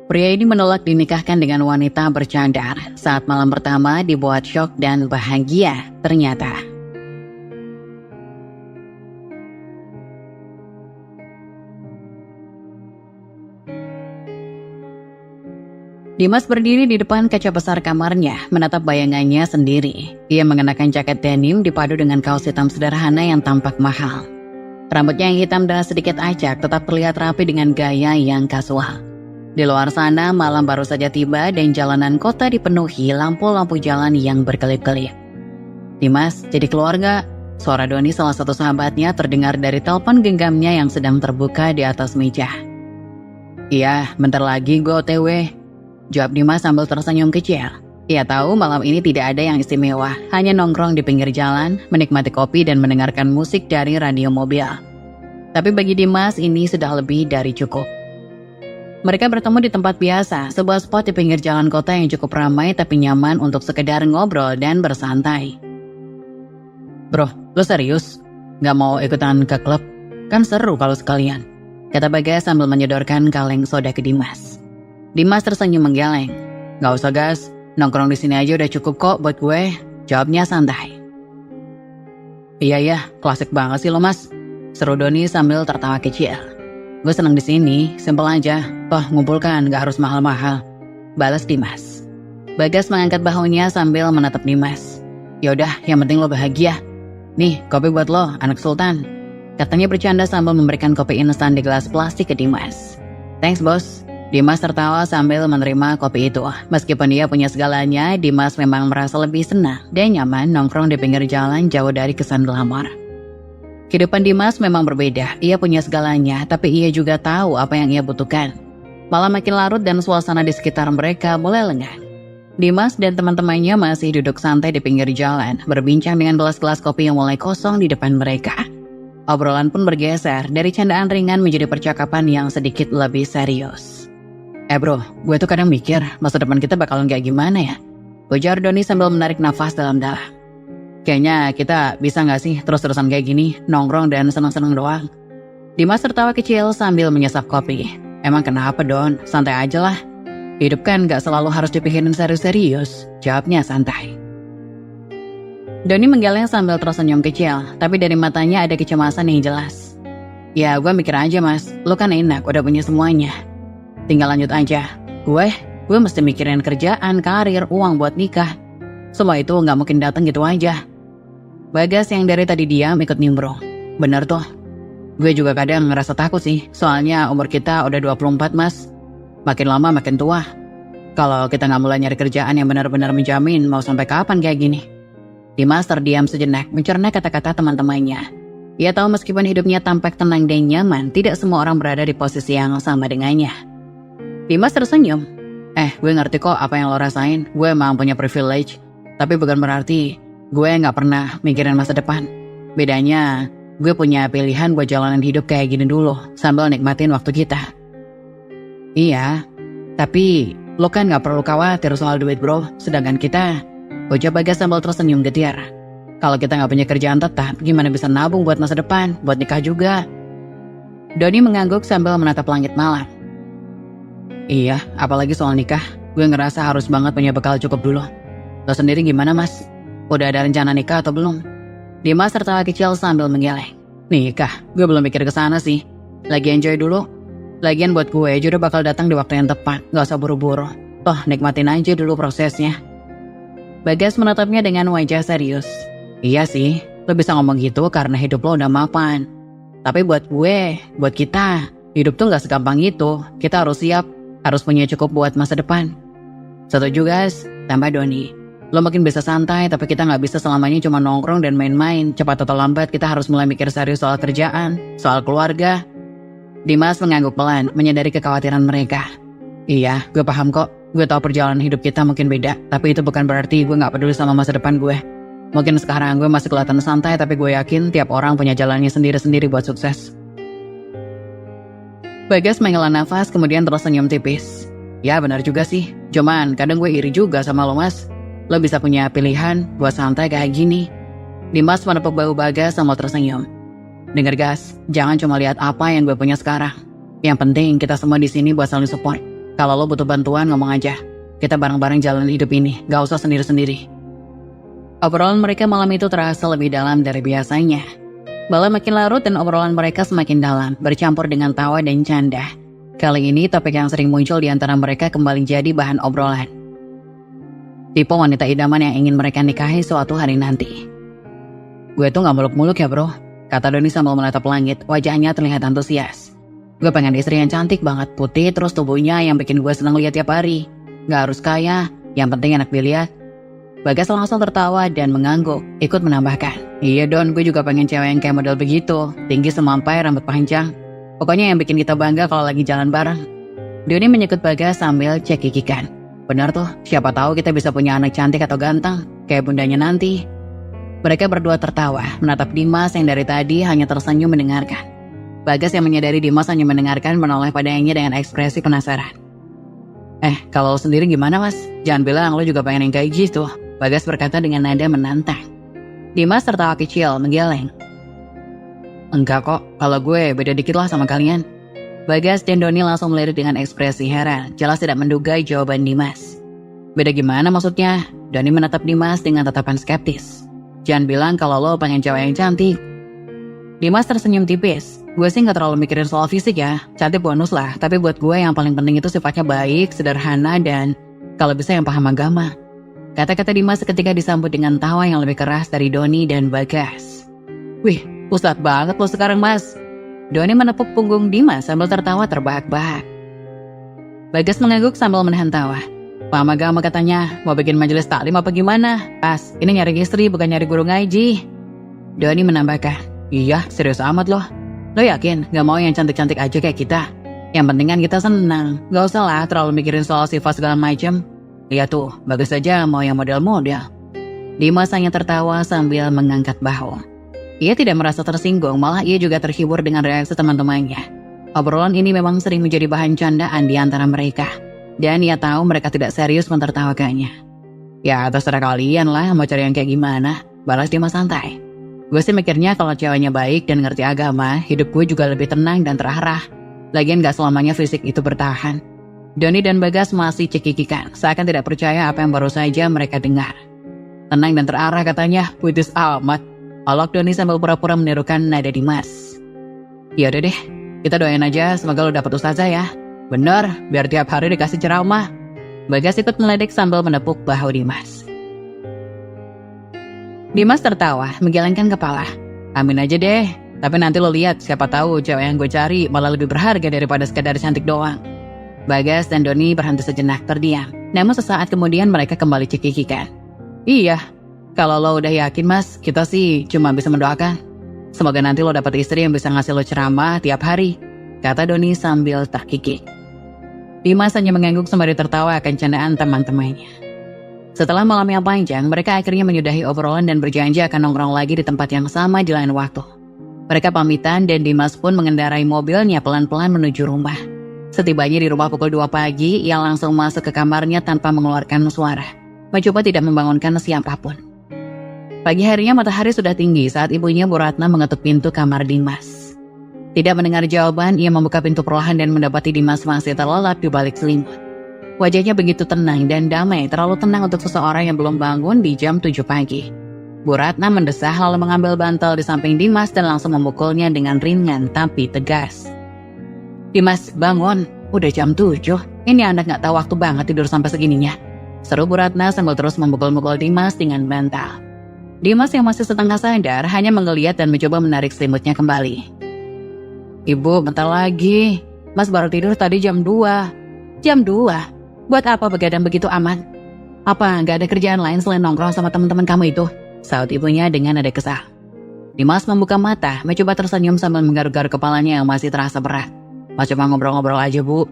Pria ini menolak dinikahkan dengan wanita bercadar saat malam pertama dibuat syok dan bahagia ternyata. Dimas berdiri di depan kaca besar kamarnya, menatap bayangannya sendiri. Ia mengenakan jaket denim dipadu dengan kaos hitam sederhana yang tampak mahal. Rambutnya yang hitam dan sedikit acak tetap terlihat rapi dengan gaya yang kasual. Di luar sana, malam baru saja tiba dan jalanan kota dipenuhi lampu-lampu jalan yang berkelip-kelip. "Dimas, jadi keluarga?" Suara Doni, salah satu sahabatnya, terdengar dari telepon genggamnya yang sedang terbuka di atas meja. "Iya, bentar lagi gue OTW," jawab Dimas sambil tersenyum kecil. Ia tahu malam ini tidak ada yang istimewa, hanya nongkrong di pinggir jalan, menikmati kopi dan mendengarkan musik dari radio mobil. Tapi bagi Dimas ini sudah lebih dari cukup. Mereka bertemu di tempat biasa, sebuah spot di pinggir jalan kota yang cukup ramai tapi nyaman untuk sekedar ngobrol dan bersantai. "Bro, lo serius? Gak mau ikutan ke klub? Kan seru kalau sekalian," kata Bagas sambil menyodorkan kaleng soda ke Dimas. Dimas tersenyum menggeleng. "Gak usah gas, nongkrong di sini aja udah cukup kok buat gue," jawabnya santai. Iya, klasik banget sih lo mas," seru Doni sambil tertawa kecil. "Gue seneng di sini, simpel aja. Toh ngumpulkan gak harus mahal-mahal," balas Dimas. Bagas mengangkat bahunya sambil menatap Dimas. "Yaudah, yang penting lo bahagia. Nih, kopi buat lo, anak sultan," katanya bercanda sambil memberikan kopi instan di gelas plastik ke Dimas. "Thanks bos." Dimas tertawa sambil menerima kopi itu. Meskipun dia punya segalanya, Dimas memang merasa lebih senang dan nyaman nongkrong di pinggir jalan jauh dari kesan glamor. Kehidupan Dimas memang berbeda. Ia punya segalanya, tapi ia juga tahu apa yang ia butuhkan. Malam makin larut dan suasana di sekitar mereka mulai lengah. Dimas dan teman-temannya masih duduk santai di pinggir jalan, berbincang dengan gelas-gelas kopi yang mulai kosong di depan mereka. Obrolan pun bergeser dari candaan ringan menjadi percakapan yang sedikit lebih serius. Bro, gue tuh kadang mikir masa depan kita bakalan kayak gimana ya?" ujar Doni sambil menarik nafas dalam-dalam. "Kayaknya kita bisa gak sih terus-terusan kayak gini, nongkrong dan senang-senang doang?" Dimas tertawa kecil sambil menyesap kopi. "Emang kenapa Don? Santai aja lah. Hidup kan gak selalu harus dipikirin serius-serius," jawabnya santai. Doni menggeleng sambil tersenyum kecil, tapi dari matanya ada kecemasan yang jelas. "Ya gue mikir aja mas, lo kan enak udah punya semuanya. Tinggal lanjut aja. Gue mesti mikirin kerjaan, karir, uang buat nikah. Semua itu gak mungkin datang gitu aja." Bagas yang dari tadi diam ikut nimbrung. "Bener tuh. Gue juga kadang ngerasa takut sih, soalnya umur kita udah 24 mas. Makin lama makin tua. Kalau kita gak mulai nyari kerjaan yang benar-benar menjamin, mau sampai kapan kayak gini?" Dimas terdiam sejenak mencerna kata-kata teman-temannya. Ia tahu meskipun hidupnya tampak tenang dan nyaman, tidak semua orang berada di posisi yang sama dengannya. Dimas tersenyum. Gue ngerti kok apa yang lo rasain. Gue emang punya privilege. Tapi bukan berarti gue gak pernah mikirin masa depan. Bedanya, gue punya pilihan buat jalanin hidup kayak gini dulu, sambil nikmatin waktu kita. Iya, tapi lo kan gak perlu khawatir soal duit bro. Sedangkan kita, ujar Bagas sambil tersenyum getir. Kalau kita gak punya kerjaan tetap, gimana bisa nabung buat masa depan, buat nikah juga? Doni mengangguk sambil menatap langit malam. Iya, apalagi soal nikah. Gue ngerasa harus banget punya bekal cukup dulu. Lo sendiri gimana mas? Udah ada rencana nikah atau belum? Dimas tertawa kecil sambil menggeleng. Nikah? Gue belum mikir ke sana sih. Lagi enjoy dulu. Lagian buat gue juga bakal datang di waktu yang tepat. Gak usah buru-buru. Toh nikmatin aja dulu prosesnya. Bagas menatapnya dengan wajah serius. Iya sih, lo bisa ngomong gitu karena hidup lo udah mapan. Tapi buat gue, buat kita, hidup tuh gak segampang itu. Kita harus siap. Harus punya cukup buat masa depan. Setuju guys, tambah Doni. Lo makin bisa santai, tapi kita gak bisa selamanya cuma nongkrong dan main-main. Cepat atau lambat kita harus mulai mikir serius soal kerjaan, soal keluarga. Dimas mengangguk pelan, menyadari kekhawatiran mereka. Iya, gue paham kok. Gue tahu perjalanan hidup kita mungkin beda, tapi itu bukan berarti gue gak peduli sama masa depan gue. Mungkin sekarang gue masih kelihatan santai, tapi gue yakin tiap orang punya jalannya sendiri-sendiri buat sukses. Bagas menghela nafas kemudian tersenyum tipis. Ya benar juga sih, cuman kadang gue iri juga sama lo mas. Lo bisa punya pilihan buat santai kayak gini. Dimas menepuk bahu Bagas sambil tersenyum. Dengar gas, jangan cuma lihat apa yang gue punya sekarang. Yang penting kita semua di sini buat saling support. Kalau lo butuh bantuan ngomong aja. Kita bareng-bareng jalan hidup ini, gak usah sendiri-sendiri. Obrolan mereka malam itu terasa lebih dalam dari biasanya. Malam makin larut dan obrolan mereka semakin dalam, bercampur dengan tawa dan canda. Kali ini topik yang sering muncul di antara mereka kembali jadi bahan obrolan. Tipe wanita idaman yang ingin mereka nikahi suatu hari nanti. Gue tuh gak muluk-muluk ya bro, kata Doni sambil menatap langit, wajahnya terlihat antusias. Gue pengen istri yang cantik banget, putih, terus tubuhnya yang bikin gue senang lihat tiap hari. Gak harus kaya, yang penting enak dilihat. Bagas langsung tertawa dan mengangguk, ikut menambahkan. Iya Don, gue juga pengen cewek yang kayak model begitu, tinggi semampai, rambut panjang. Pokoknya yang bikin kita bangga kalau lagi jalan bareng. Doni menyekut Bagas sambil cekikikan. Benar tuh, siapa tahu kita bisa punya anak cantik atau ganteng, kayak bundanya nanti. Mereka berdua tertawa, menatap Dimas yang dari tadi hanya tersenyum mendengarkan. Bagas yang menyadari Dimas hanya mendengarkan menoleh padanya dengan ekspresi penasaran. Kalau lo sendiri gimana mas? Jangan bilang lo juga pengen yang kayak gitu, Bagas berkata dengan nada menantang. Dimas tertawa kecil, menggeleng. Enggak kok, kalau gue beda dikit lah sama kalian. Bagas dan Doni langsung melirik dengan ekspresi heran, jelas tidak menduga jawaban Dimas. Beda gimana maksudnya? Doni menatap Dimas dengan tatapan skeptis. Jangan bilang kalau lo pengen cewek yang cantik. Dimas tersenyum tipis. Gue sih gak terlalu mikirin soal fisik ya, cantik bonus lah. Tapi buat gue yang paling penting itu sifatnya baik, sederhana, dan kalau bisa yang paham agama. Kata-kata Dimas ketika disambut dengan tawa yang lebih keras dari Doni dan Bagas. Wih, ustadz banget lo sekarang mas. Doni menepuk punggung Dimas sambil tertawa terbahak-bahak. Bagas mengangguk sambil menahan tawa. Paham agama katanya, mau bikin majelis taklim apa gimana? Pas, ini nyari istri bukan nyari guru ngaji. Doni menambahkan, iya serius amat loh. Lo yakin gak mau yang cantik-cantik aja kayak kita? Yang penting kan kita senang, gak usah lah terlalu mikirin soal sifat segala macam. Lihat tuh, Bagas aja mau yang model-model. Dimas hanya tertawa sambil mengangkat bahu. Ia tidak merasa tersinggung, malah ia juga terhibur dengan reaksi teman-temannya. Obrolan ini memang sering menjadi bahan candaan di antara mereka. Dan ia tahu mereka tidak serius mentertawakannya. Ya terserah kalian lah mau cari yang kayak gimana, balas Dimas santai. Gue sih mikirnya kalau ceweknya baik dan ngerti agama, hidup gue juga lebih tenang dan terarah. Lagian gak selamanya fisik itu bertahan. Doni dan Bagas masih cekikikan, seakan tidak percaya apa yang baru saja mereka dengar. Tenang dan terarah katanya, puitis amat. Alok Doni sambil pura-pura menirukan nada Dimas. Ya udah deh, kita doain aja semoga lo dapet ustazah ya. Bener, biar tiap hari dikasih ceramah. Bagas ikut meledek sambil menepuk bahu Dimas. Dimas tertawa, menggelengkan kepala. Amin aja deh, tapi nanti lo lihat siapa tahu cewek yang gue cari malah lebih berharga daripada sekadar cantik doang. Bagas dan Doni berhenti sejenak terdiam. Namun sesaat kemudian mereka kembali cekikikan. Iya, kalau lo udah yakin mas, kita sih cuma bisa mendoakan. Semoga nanti lo dapat istri yang bisa ngasih lo ceramah tiap hari, kata Doni sambil terkikik. Dimas hanya mengangguk sembari tertawa akan candaan teman-temannya. Setelah malam yang panjang, mereka akhirnya menyudahi obrolan dan berjanji akan nongkrong lagi di tempat yang sama di lain waktu. Mereka pamitan dan Dimas pun mengendarai mobilnya pelan-pelan menuju rumah. Setibanya di rumah pukul 2 pagi, ia langsung masuk ke kamarnya tanpa mengeluarkan suara, mencoba tidak membangunkan siapapun. Pagi harinya matahari sudah tinggi saat ibunya Bu Ratna mengetuk pintu kamar Dimas. Tidak mendengar jawaban, ia membuka pintu perlahan dan mendapati Dimas masih terlelap di balik selimut. Wajahnya begitu tenang dan damai, terlalu tenang untuk seseorang yang belum bangun di jam 7 pagi. Bu Ratna mendesah lalu mengambil bantal di samping Dimas dan langsung memukulnya dengan ringan tapi tegas. Dimas, bangun, udah jam 7, ini anak gak tahu waktu banget tidur sampai segininya. Seru Bu Ratna sambil terus memukul-mukul Dimas dengan bantal. Dimas yang masih setengah sadar hanya menggeliat dan mencoba menarik selimutnya kembali. Ibu, bentar lagi. Mas baru tidur tadi jam 2. Jam 2? Buat apa begadang begitu amat? Apa gak ada kerjaan lain selain nongkrong sama teman-teman kamu itu? Saut ibunya dengan nada kesal. Dimas membuka mata, mencoba tersenyum sambil menggaruk-garuk kepalanya yang masih terasa berat. Mas cuma ngobrol-ngobrol aja bu.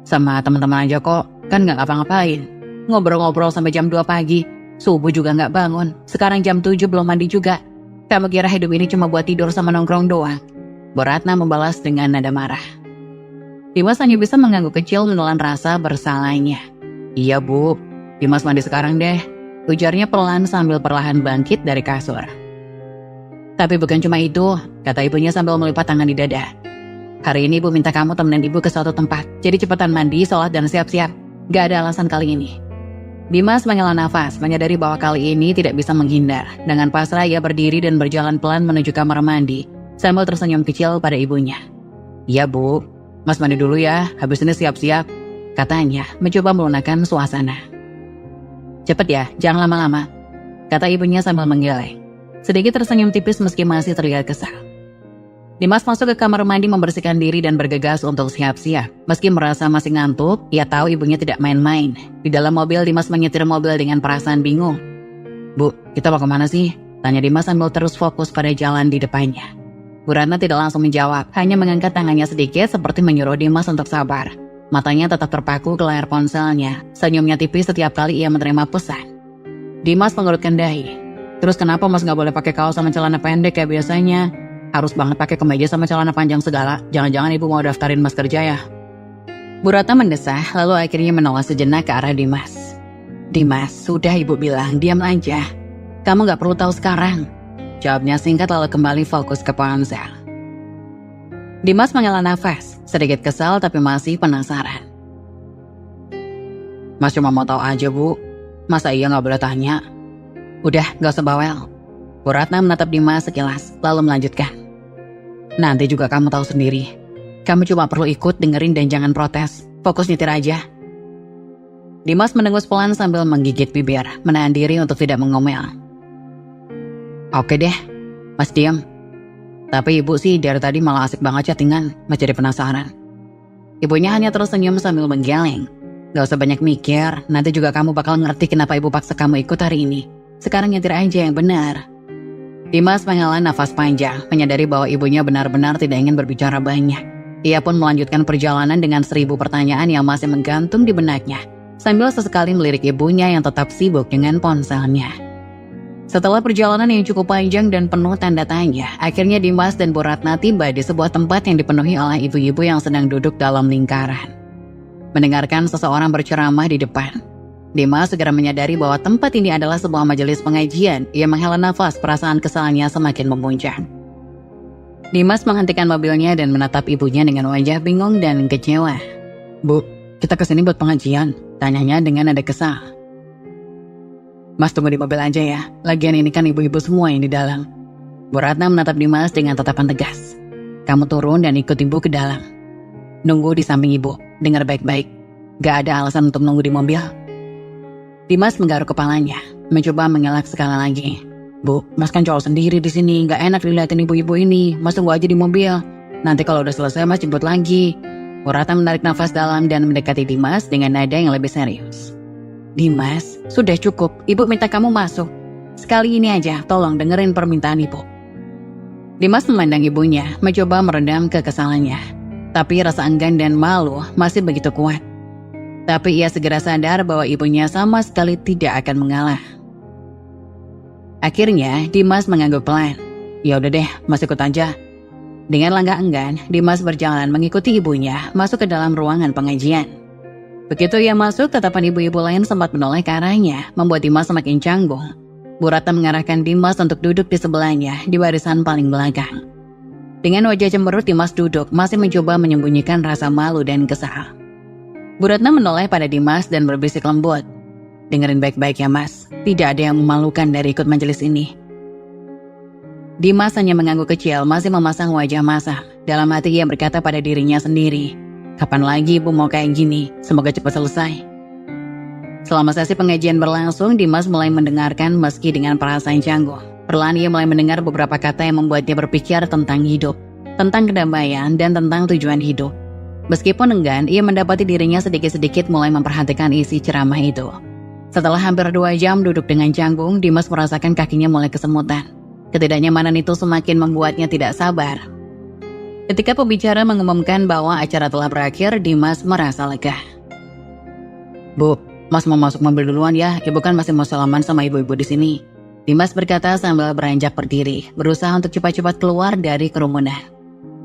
Sama teman-teman aja kok, kan gak ngapa-ngapain. Ngobrol-ngobrol sampai jam 2 pagi. Subuh juga gak bangun. Sekarang jam 7 belum mandi juga. Kamu kira hidup ini cuma buat tidur sama nongkrong doang? Bu Ratna membalas dengan nada marah. Dimas hanya bisa mengangguk kecil menelan rasa bersalahnya. Iya bu, Dimas mandi sekarang deh, ujarnya pelan sambil perlahan bangkit dari kasur. Tapi bukan cuma itu, kata ibunya sambil melipat tangan di dada. Hari ini ibu minta kamu temenin ibu ke suatu tempat. Jadi cepetan mandi, sholat, dan siap-siap. Gak ada alasan kali ini. Dimas menghela nafas, menyadari bahwa kali ini tidak bisa menghindar. Dengan pasrah ia berdiri dan berjalan pelan menuju kamar mandi, sambil tersenyum kecil pada ibunya. "Iya bu, mas mandi dulu ya, habis ini siap-siap," katanya, mencoba melunakkan suasana. "Cepet ya, jangan lama-lama," kata ibunya sambil menggeleng. Sedikit tersenyum tipis meski masih terlihat kesal. Dimas masuk ke kamar mandi membersihkan diri dan bergegas untuk siap-siap. Meski merasa masih ngantuk, ia tahu ibunya tidak main-main. Di dalam mobil, Dimas menyetir mobil dengan perasaan bingung. "Bu, kita mau kemana sih?" tanya Dimas sambil terus fokus pada jalan di depannya. Bu Ratna tidak langsung menjawab, hanya mengangkat tangannya sedikit seperti menyuruh Dimas untuk sabar. Matanya tetap terpaku ke layar ponselnya. Senyumnya tipis setiap kali ia menerima pesan. Dimas mengerutkan dahi. "Terus kenapa mas gak boleh pakai kaos sama celana pendek kayak biasanya? Harus banget pakai kemeja sama celana panjang segala. Jangan-jangan ibu mau daftarin mas kerja ya?" Bu Ratna mendesah, lalu akhirnya menolak sejenak ke arah Dimas. "Dimas, sudah ibu bilang, diam aja. Kamu gak perlu tahu sekarang," jawabnya singkat lalu kembali fokus ke ponsel. Dimas menghela nafas, sedikit kesal tapi masih penasaran. "Mas cuma mau tahu aja bu, masa iya gak boleh tanya?" "Udah, gak usah bawel." Bu Ratna menatap Dimas sekilas, lalu melanjutkan. "Nanti juga kamu tahu sendiri. Kamu cuma perlu ikut, dengerin dan jangan protes. Fokus nyetir aja." Dimas mendengus pelan sambil menggigit bibir, menahan diri untuk tidak mengomel. "Oke deh, mas diam. Tapi ibu sih dari tadi malah asik banget chattingan, mas jadi penasaran." Ibunya hanya terus senyum sambil menggeleng. "Gak usah banyak mikir, nanti juga kamu bakal ngerti kenapa ibu paksa kamu ikut hari ini. Sekarang nyetir aja yang benar." Dimas menghela nafas panjang, menyadari bahwa ibunya benar-benar tidak ingin berbicara banyak. Ia pun melanjutkan perjalanan dengan 1000 pertanyaan yang masih menggantung di benaknya, sambil sesekali melirik ibunya yang tetap sibuk dengan ponselnya. Setelah perjalanan yang cukup panjang dan penuh tanda tanya, akhirnya Dimas dan Bu Ratna tiba di sebuah tempat yang dipenuhi oleh ibu-ibu yang sedang duduk dalam lingkaran. Mendengarkan seseorang berceramah di depan, Dimas segera menyadari bahwa tempat ini adalah sebuah majelis pengajian. Ia menghela nafas, perasaan kesalnya semakin memuncak. Dimas menghentikan mobilnya dan menatap ibunya dengan wajah bingung dan kecewa. "Bu, kita kesini buat pengajian?" tanyanya dengan nada kesal. "Mas tunggu di mobil aja ya, lagian ini kan ibu-ibu semua yang di dalam." Bu Ratna menatap Dimas dengan tatapan tegas. "Kamu turun dan ikut ibu ke dalam. Nunggu di samping ibu, dengar baik-baik. Gak ada alasan untuk nunggu di mobil." Dimas menggaruk kepalanya, mencoba mengelak sekali lagi. "Bu, mas kan cowok sendiri di sini, gak enak dilihatin ibu-ibu ini. Mas tunggu aja di mobil. Nanti kalau udah selesai mas jemput lagi." Bu Ratna menarik nafas dalam dan mendekati Dimas dengan nada yang lebih serius. "Dimas, sudah cukup. Ibu minta kamu masuk. Sekali ini aja, tolong dengerin permintaan ibu." Dimas memandang ibunya, mencoba meredam kekesalannya. Tapi rasa enggan dan malu masih begitu kuat. Tapi ia segera sadar bahwa ibunya sama sekali tidak akan mengalah. Akhirnya, Dimas mengangguk pelan. "Ya udah deh, mas ikut aja." Dengan langkah enggan, Dimas berjalan mengikuti ibunya masuk ke dalam ruangan pengajian. Begitu ia masuk, tatapan ibu-ibu lain sempat menoleh ke arahnya, membuat Dimas semakin canggung. Bu Ratna mengarahkan Dimas untuk duduk di sebelahnya di barisan paling belakang. Dengan wajah cemberut, Dimas duduk, masih mencoba menyembunyikan rasa malu dan kesal. Bu Ratna menoleh pada Dimas dan berbisik lembut. "Dengerin baik-baik ya mas, tidak ada yang memalukan dari ikut majelis ini." Dimas hanya mengangguk kecil, masih memasang wajah masam. Dalam hati ia berkata pada dirinya sendiri, "Kapan lagi ibu mau kayak gini? Semoga cepat selesai." Selama sesi pengajian berlangsung, Dimas mulai mendengarkan meski dengan perasaan canggung. Perlahan ia mulai mendengar beberapa kata yang membuatnya berpikir tentang hidup, tentang kedamaian, dan tentang tujuan hidup. Meskipun enggan, ia mendapati dirinya sedikit-sedikit mulai memperhatikan isi ceramah itu. Setelah hampir 2 jam duduk dengan canggung, Dimas merasakan kakinya mulai kesemutan. Ketidaknyamanan itu semakin membuatnya tidak sabar. Ketika pembicara mengumumkan bahwa acara telah berakhir, Dimas merasa lega. "Bu, mas mau masuk mobil duluan ya, ibu kan masih mau salaman sama ibu-ibu di sini." Dimas berkata sambil beranjak berdiri, berusaha untuk cepat-cepat keluar dari kerumunan.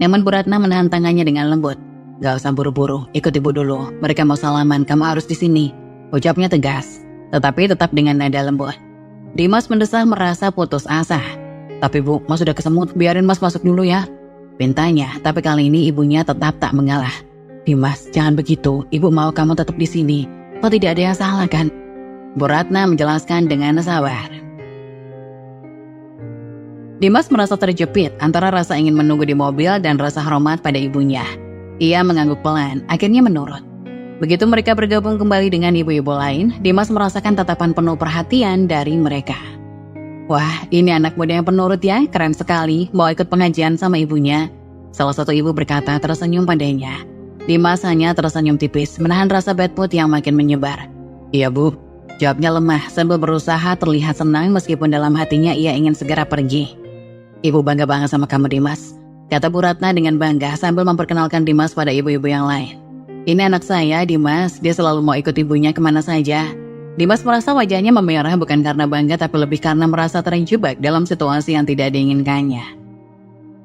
Namun Bu Ratna menahan tangannya dengan lembut. "Gak usah buru-buru, ikut ibu dulu. Mereka mau salaman, kamu harus di sini," ucapnya tegas, tetapi tetap dengan nada lembut. Dimas mendesah merasa putus asa. "Tapi bu, mas sudah kesemut, biarin mas masuk dulu ya." pintanya, tapi kali ini ibunya tetap tak mengalah. Dimas, jangan begitu, ibu mau kamu tetap di sini. Kok tidak ada yang salah kan? Bu Ratna menjelaskan dengan sabar. Dimas merasa terjepit antara rasa ingin menunggu di mobil dan rasa hormat pada ibunya. Ia mengangguk pelan, akhirnya menurut. Begitu mereka bergabung kembali dengan ibu-ibu lain, Dimas merasakan tatapan penuh perhatian dari mereka. Wah, ini anak muda yang penurut ya, keren sekali, mau ikut pengajian sama ibunya. Salah satu ibu berkata tersenyum padanya. Dimas hanya tersenyum tipis, menahan rasa bad mood yang makin menyebar. Iya bu, jawabnya lemah sambil berusaha terlihat senang meskipun dalam hatinya ia ingin segera pergi. Ibu bangga banget sama kamu Dimas, kata Bu Ratna dengan bangga sambil memperkenalkan Dimas pada ibu-ibu yang lain. Ini anak saya Dimas, dia selalu mau ikut ibunya kemana saja. Dimas merasa wajahnya memerah bukan karena bangga tapi lebih karena merasa terjebak dalam situasi yang tidak diinginkannya.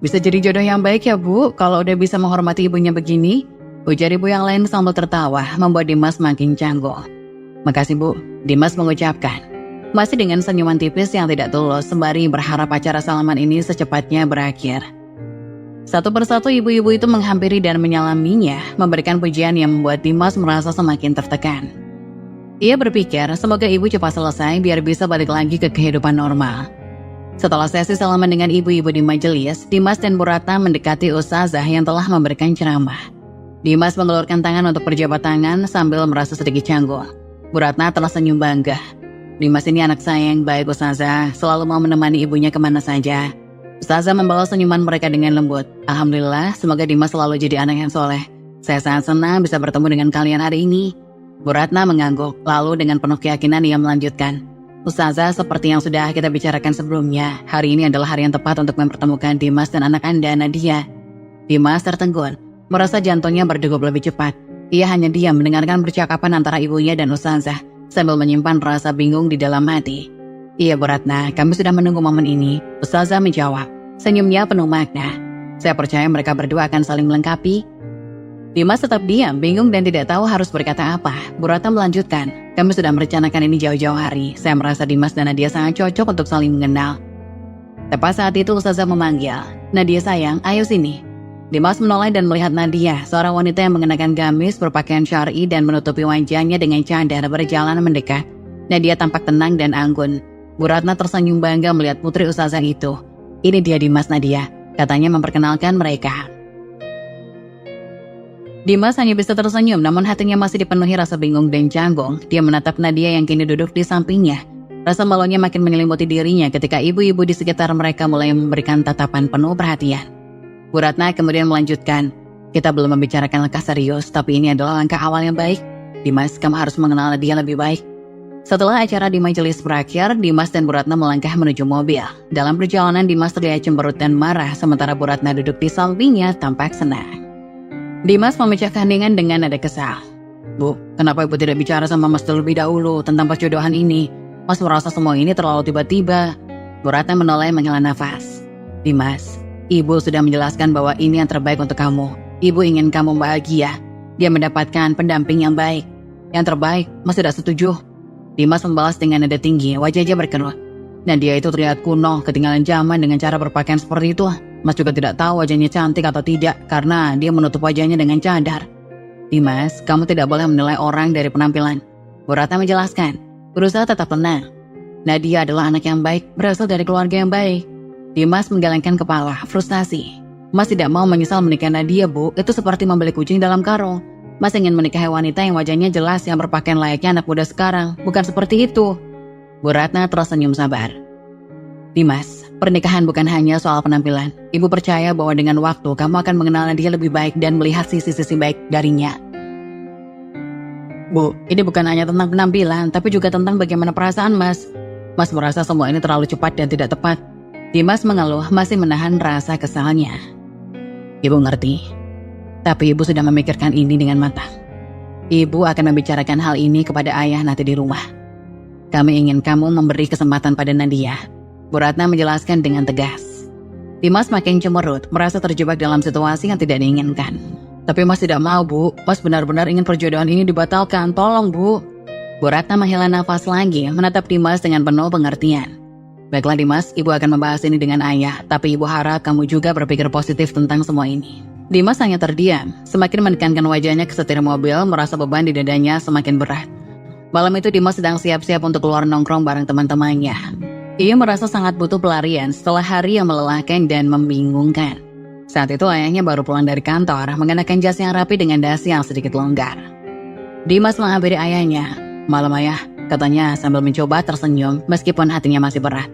Bisa jadi jodoh yang baik ya bu, kalau udah bisa menghormati ibunya begini, ujar ibu yang lain sambil tertawa membuat Dimas makin canggung. Makasih bu, Dimas mengucapkan. Masih dengan senyuman tipis yang tidak tulus sembari berharap acara salaman ini secepatnya berakhir. Satu persatu ibu-ibu itu menghampiri dan menyalaminya, memberikan pujian yang membuat Dimas merasa semakin tertekan. Ia berpikir semoga ibu cepat selesai biar bisa balik lagi ke kehidupan normal. Setelah sesi salaman dengan ibu-ibu di majelis, Dimas dan Bu Ratna mendekati ustazah yang telah memberikan ceramah. Dimas mengelurkan tangan untuk berjabat tangan sambil merasa sedikit canggung. Bu Ratna tersenyum bangga. Dimas ini anak saya yang baik ustazah, selalu mau menemani ibunya kemana saja. Ustazah membalas senyuman mereka dengan lembut. Alhamdulillah, semoga Dimas selalu jadi anak yang soleh. Saya sangat senang bisa bertemu dengan kalian hari ini. Bu Ratna mengangguk, lalu dengan penuh keyakinan ia melanjutkan. Ustazah, seperti yang sudah kita bicarakan sebelumnya, hari ini adalah hari yang tepat untuk mempertemukan Dimas dan anak Anda, Nadia. Dimas tertegun, merasa jantungnya berdegup lebih cepat. Ia hanya diam mendengarkan percakapan antara ibunya dan ustazah, sambil menyimpan rasa bingung di dalam hati. Iya Bu Ratna, kami sudah menunggu momen ini, ustazah menjawab. Senyumnya penuh makna. Saya percaya mereka berdua akan saling melengkapi. Dimas tetap diam, bingung dan tidak tahu harus berkata apa. Bu Ratna melanjutkan, kami sudah merencanakan ini jauh-jauh hari. Saya merasa Dimas dan Nadia sangat cocok untuk saling mengenal. Tepat saat itu ustazah memanggil, Nadia sayang, ayo sini. Dimas menoleh dan melihat Nadia, seorang wanita yang mengenakan gamis, berpakaian syar'i dan menutupi wajahnya dengan cadar berjalan mendekat. Nadia tampak tenang dan anggun. Bu Ratna tersenyum bangga melihat putri ustazah itu. Ini dia Dimas Nadia, katanya memperkenalkan mereka. Dimas hanya bisa tersenyum, namun hatinya masih dipenuhi rasa bingung dan canggung. Dia menatap Nadia yang kini duduk di sampingnya. Rasa malunya makin menyelimuti dirinya ketika ibu-ibu di sekitar mereka mulai memberikan tatapan penuh perhatian. Bu Ratna kemudian melanjutkan, kita belum membicarakan langkah serius, tapi ini adalah langkah awal yang baik. Dimas, kamu harus mengenal Nadia lebih baik. Setelah acara di majelis berakhir, Dimas dan Bu Ratna melangkah menuju mobil. Dalam perjalanan, Dimas terlihat cemberut dan marah, sementara Bu Ratna duduk di sampingnya tampak senang. Dimas memecah keheningan dengan nada kesal. Bu, kenapa ibu tidak bicara sama Mas terlebih dahulu tentang perjodohan ini? Mas merasa semua ini terlalu tiba-tiba. Bu Ratna menoleh menghela nafas. Dimas, ibu sudah menjelaskan bahwa ini yang terbaik untuk kamu. Ibu ingin kamu bahagia. Dia mendapatkan pendamping yang baik. Yang terbaik, Mas tidak setuju. Dimas membalas dengan nada tinggi, wajahnya berkerut. Dan dia itu terlihat kuno, ketinggalan zaman dengan cara berpakaian seperti itu. Mas juga tidak tahu wajahnya cantik atau tidak, karena dia menutup wajahnya dengan cadar. Dimas, kamu tidak boleh menilai orang dari penampilan. Bu Ratna menjelaskan, berusaha tetap tenang. Nadia adalah anak yang baik, berasal dari keluarga yang baik. Dimas menggelengkan kepala, frustasi. Mas tidak mau menyesal menikah Nadia, Bu. Itu seperti membeli kucing dalam karung. Mas ingin menikahi wanita yang wajahnya jelas, yang berpakaian layaknya anak muda sekarang. Bukan seperti itu. Bu Ratna tersenyum sabar. Dimas, pernikahan bukan hanya soal penampilan. Ibu percaya bahwa dengan waktu kamu akan mengenal Nadia lebih baik dan melihat sisi-sisi baik darinya. Bu, ini bukan hanya tentang penampilan, tapi juga tentang bagaimana perasaan Mas. Mas merasa semua ini terlalu cepat dan tidak tepat. Dimas mengeluh, masih menahan rasa kesalnya. Ibu ngerti. Tapi ibu sudah memikirkan ini dengan matang. Ibu akan membicarakan hal ini kepada ayah nanti di rumah. Kami ingin kamu memberi kesempatan pada Nadia. Bu Ratna menjelaskan dengan tegas. Dimas makin cemberut, merasa terjebak dalam situasi yang tidak diinginkan. Tapi Mas tidak mau, Bu. Mas benar-benar ingin perjodohan ini dibatalkan. Tolong, Bu. Bu Ratna menghela nafas lagi, menatap Dimas dengan penuh pengertian. Baiklah Dimas, ibu akan membahas ini dengan ayah, tapi ibu harap kamu juga berpikir positif tentang semua ini. Dimas hanya terdiam, semakin menekankan wajahnya ke setir mobil, merasa beban di dadanya semakin berat. Malam itu Dimas sedang siap-siap untuk keluar nongkrong bareng teman-temannya. Ia merasa sangat butuh pelarian setelah hari yang melelahkan dan membingungkan. Saat itu ayahnya baru pulang dari kantor, mengenakan jas yang rapi dengan dasi yang sedikit longgar. Dimas menghampiri ayahnya. "Malam ayah," katanya sambil mencoba tersenyum meskipun hatinya masih berat.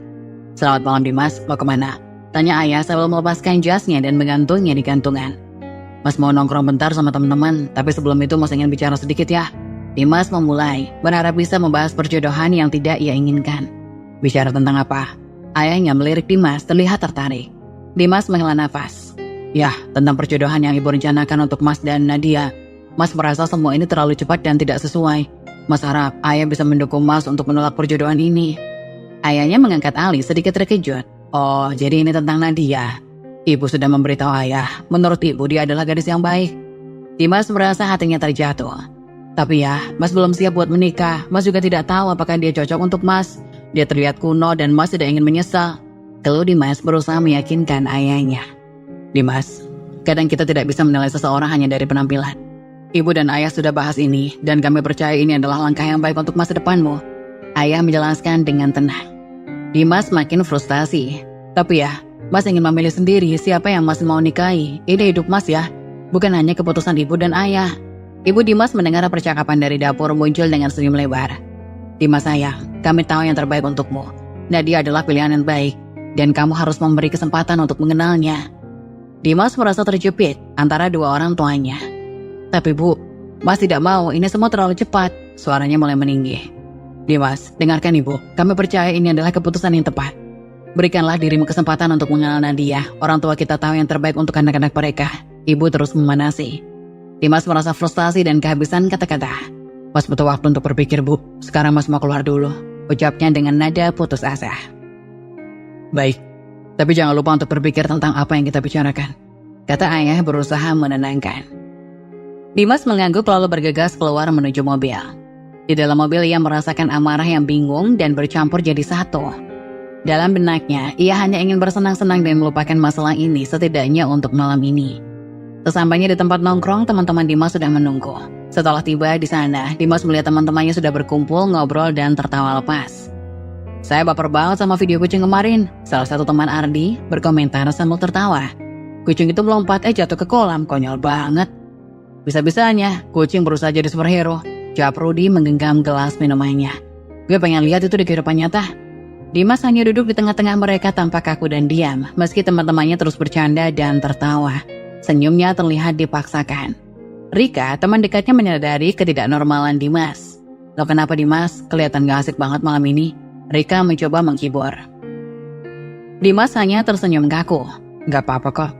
"Selamat malam Dimas, mau kemana?" tanya ayah sambil melepaskan jasnya dan menggantungnya di gantungan. "Mas mau nongkrong bentar sama teman-teman, tapi sebelum itu Mas ingin bicara sedikit ya." Dimas memulai, berharap bisa membahas perjodohan yang tidak ia inginkan. "Bicara tentang apa?" Ayahnya melirik Dimas, terlihat tertarik. Dimas menghela nafas. "Ya, tentang perjodohan yang ibu rencanakan untuk Mas dan Nadia. Mas merasa semua ini terlalu cepat dan tidak sesuai. Mas harap ayah bisa mendukung Mas untuk menolak perjodohan ini." Ayahnya mengangkat alih sedikit terkejut. "Oh, jadi ini tentang Nadia. Ibu sudah memberitahu ayah, menurut ibu dia adalah gadis yang baik." Dimas merasa hatinya terjatuh. "Tapi ya, Mas belum siap buat menikah. Mas juga tidak tahu apakah dia cocok untuk Mas. Dia terlihat kuno dan Mas tidak ingin menyesal." Keluh Dimas berusaha meyakinkan ayahnya. "Dimas, kadang kita tidak bisa menilai seseorang hanya dari penampilan. Ibu dan ayah sudah bahas ini, dan kami percaya ini adalah langkah yang baik untuk masa depanmu." Ayah menjelaskan dengan tenang. Dimas makin frustasi. "Tapi ya, Mas ingin memilih sendiri siapa yang Mas mau nikahi. Ini hidup Mas ya, bukan hanya keputusan ibu dan ayah." Ibu Dimas mendengar percakapan dari dapur muncul dengan senyum lebar. "Dimas sayang, kami tahu yang terbaik untukmu. Nadia adalah pilihan yang baik, dan kamu harus memberi kesempatan untuk mengenalnya." Dimas merasa terjepit antara dua orang tuanya. "Tapi Bu, Mas tidak mau, ini semua terlalu cepat." Suaranya mulai meninggi. "Dimas, dengarkan Ibu, kami percaya ini adalah keputusan yang tepat. Berikanlah dirimu kesempatan untuk mengenal Nadia. Orang tua kita tahu yang terbaik untuk anak-anak mereka." Ibu terus memanasi. Dimas merasa frustasi dan kehabisan kata-kata. "Mas butuh waktu untuk berpikir Bu, sekarang Mas mau keluar dulu," ucapnya dengan nada putus asa. "Baik, tapi jangan lupa untuk berpikir tentang apa yang kita bicarakan," kata ayah berusaha menenangkan. Dimas mengangguk lalu bergegas keluar menuju mobil. Di dalam mobil ia merasakan amarah yang bingung dan bercampur jadi satu. Dalam benaknya, ia hanya ingin bersenang-senang dan melupakan masalah ini setidaknya untuk malam ini. Sesampainya di tempat nongkrong, teman-teman Dimas sudah menunggu. Setelah tiba di sana, Dimas melihat teman-temannya sudah berkumpul, ngobrol, dan tertawa lepas. "Saya baper banget sama video kucing kemarin," salah satu teman Ardi berkomentar sambil tertawa. "Kucing itu melompat jatuh ke kolam, konyol banget." "Bisa-bisanya kucing berusaha jadi superhero," jawab Rudi menggenggam gelas minumannya. "Gue pengen lihat itu di kehidupan nyata." Dimas hanya duduk di tengah-tengah mereka tanpa kaku dan diam, meski teman-temannya terus bercanda dan tertawa. Senyumnya terlihat dipaksakan. Rika, teman dekatnya, menyadari ketidaknormalan Dimas. "Lo kenapa Dimas? Kelihatan gak asik banget malam ini." Rika mencoba menghibur. Dimas hanya tersenyum kaku. "Gak apa-apa kok.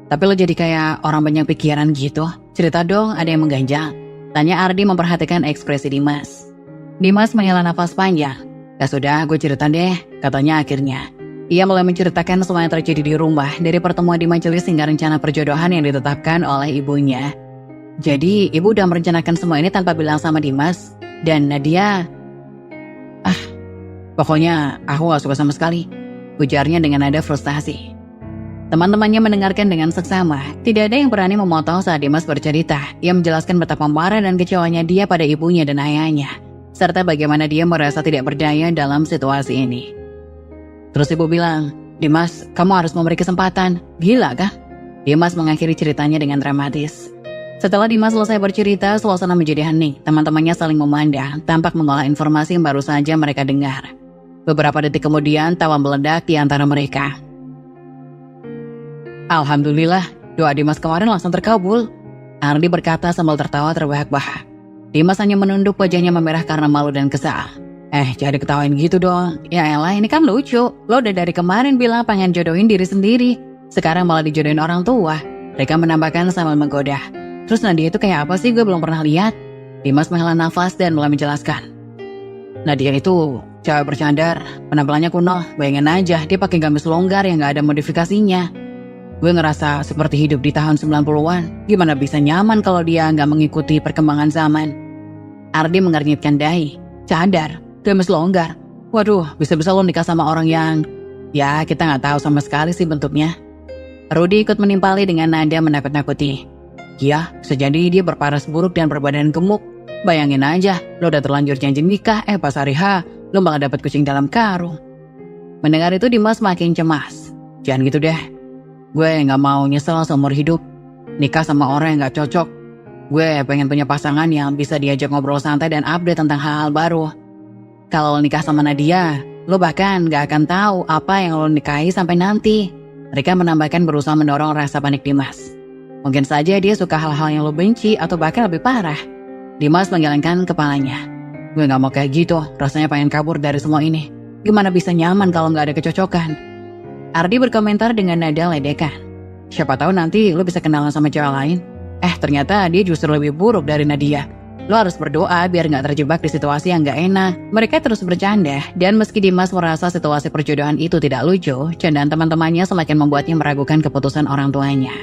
Tapi lo jadi kayak orang banyak pikiran gitu. Cerita dong, ada yang mengganjal?" tanya Ardi memperhatikan ekspresi Dimas. Dimas menghela nafas panjang. "Ya sudah, gue cerita deh," katanya akhirnya. Ia mulai menceritakan semua yang terjadi di rumah, dari pertemuan di majelis hingga rencana perjodohan yang ditetapkan oleh ibunya. "Jadi ibu udah merencanakan semua ini tanpa bilang sama Dimas dan Nadia?" Pokoknya aku gak suka sama sekali," ujarnya dengan nada frustasi. Teman-temannya mendengarkan dengan seksama. Tidak ada yang berani memotong saat Dimas bercerita. Ia menjelaskan betapa marah dan kecewanya dia pada ibunya dan ayahnya, serta bagaimana dia merasa tidak berdaya dalam situasi ini. Terus ibu bilang, "Dimas, kamu harus memberi kesempatan." Gila kah? Dimas mengakhiri ceritanya dengan dramatis. Setelah Dimas selesai bercerita, suasana menjadi hening. Teman-temannya saling memandang, tampak mengolah informasi yang baru saja mereka dengar. Beberapa detik kemudian, tawa meledak di antara mereka. "Alhamdulillah, doa Dimas kemarin langsung terkabul," Ardi berkata sambil tertawa terbahak-bahak. Dimas hanya menunduk, wajahnya memerah karena malu dan kesal. Jangan diketawain gitu dong. Ya elah, ini kan lucu. Lo udah dari kemarin bilang pengen jodohin diri sendiri, sekarang malah dijodohin orang tua. Rika menambahkan sambil menggoda. "Terus Nadia itu kayak apa sih? Gue belum pernah lihat." Dimas menghela nafas dan mulai menjelaskan. "Nadia itu cewek bercandar, penampilannya kuno. Bayangin aja, dia pakai gamis longgar yang gak ada modifikasinya. Gue ngerasa seperti hidup di tahun 90-an. Gimana bisa nyaman kalau dia gak mengikuti perkembangan zaman?" Ardi mengernyitkan dahi. "Cadar, gamis longgar. Waduh, bisa-bisa lo nikah sama orang yang... Ya, kita nggak tahu sama sekali sih bentuknya. Rudy ikut menimpali dengan nada menakut-nakuti. Ya, bisa jadi dia berparas buruk dan berbadan gemuk. Bayangin aja, lo udah terlanjur janji nikah, pas hari H, lo malah dapat kucing dalam karung. Mendengar itu Dimas makin cemas. Jangan gitu deh. Gue nggak mau nyesel seumur hidup. Nikah sama orang yang nggak cocok. Gue pengen punya pasangan yang bisa diajak ngobrol santai dan update tentang hal-hal baru. Kalau lo nikah sama Nadia, lo bahkan gak akan tahu apa yang lo nikahi sampai nanti. Mereka menambahkan berusaha mendorong rasa panik Dimas. Mungkin saja dia suka hal-hal yang lo benci atau bahkan lebih parah. Dimas menggelengkan kepalanya. Gue gak mau kayak gitu, rasanya pengen kabur dari semua ini. Gimana bisa nyaman kalau gak ada kecocokan? Ardi berkomentar dengan nada ledekan. Siapa tahu nanti lo bisa kenalan sama cewek lain. Ternyata dia justru lebih buruk dari Nadia. Lo harus berdoa biar gak terjebak di situasi yang gak enak. Mereka terus bercanda, dan meski Dimas merasa situasi perjodohan itu tidak lucu, candaan teman-temannya semakin membuatnya meragukan keputusan orang tuanya.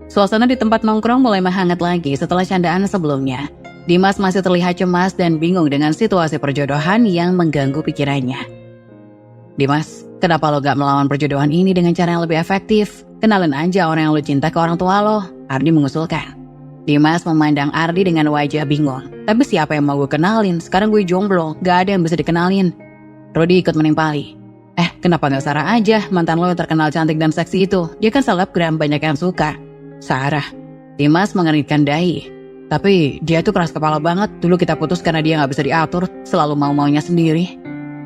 Suasana di tempat nongkrong mulai menghangat lagi setelah candaan sebelumnya. Dimas masih terlihat cemas dan bingung dengan situasi perjodohan yang mengganggu pikirannya. Dimas, kenapa lo gak melawan perjodohan ini dengan cara yang lebih efektif? Kenalin aja orang yang lo cinta ke orang tua lo, Ardi mengusulkan. Dimas memandang Ardi dengan wajah bingung. Tapi siapa yang mau gue kenalin? Sekarang gue jomblo, gak ada yang bisa dikenalin. Rudy ikut menimpali. Kenapa gak Sarah aja, mantan lo yang terkenal cantik dan seksi itu? Dia kan selebgram, banyak yang suka. Sarah. Dimas mengeringkan dahi. Tapi dia tuh keras kepala banget. Dulu kita putus karena dia gak bisa diatur, selalu mau-maunya sendiri.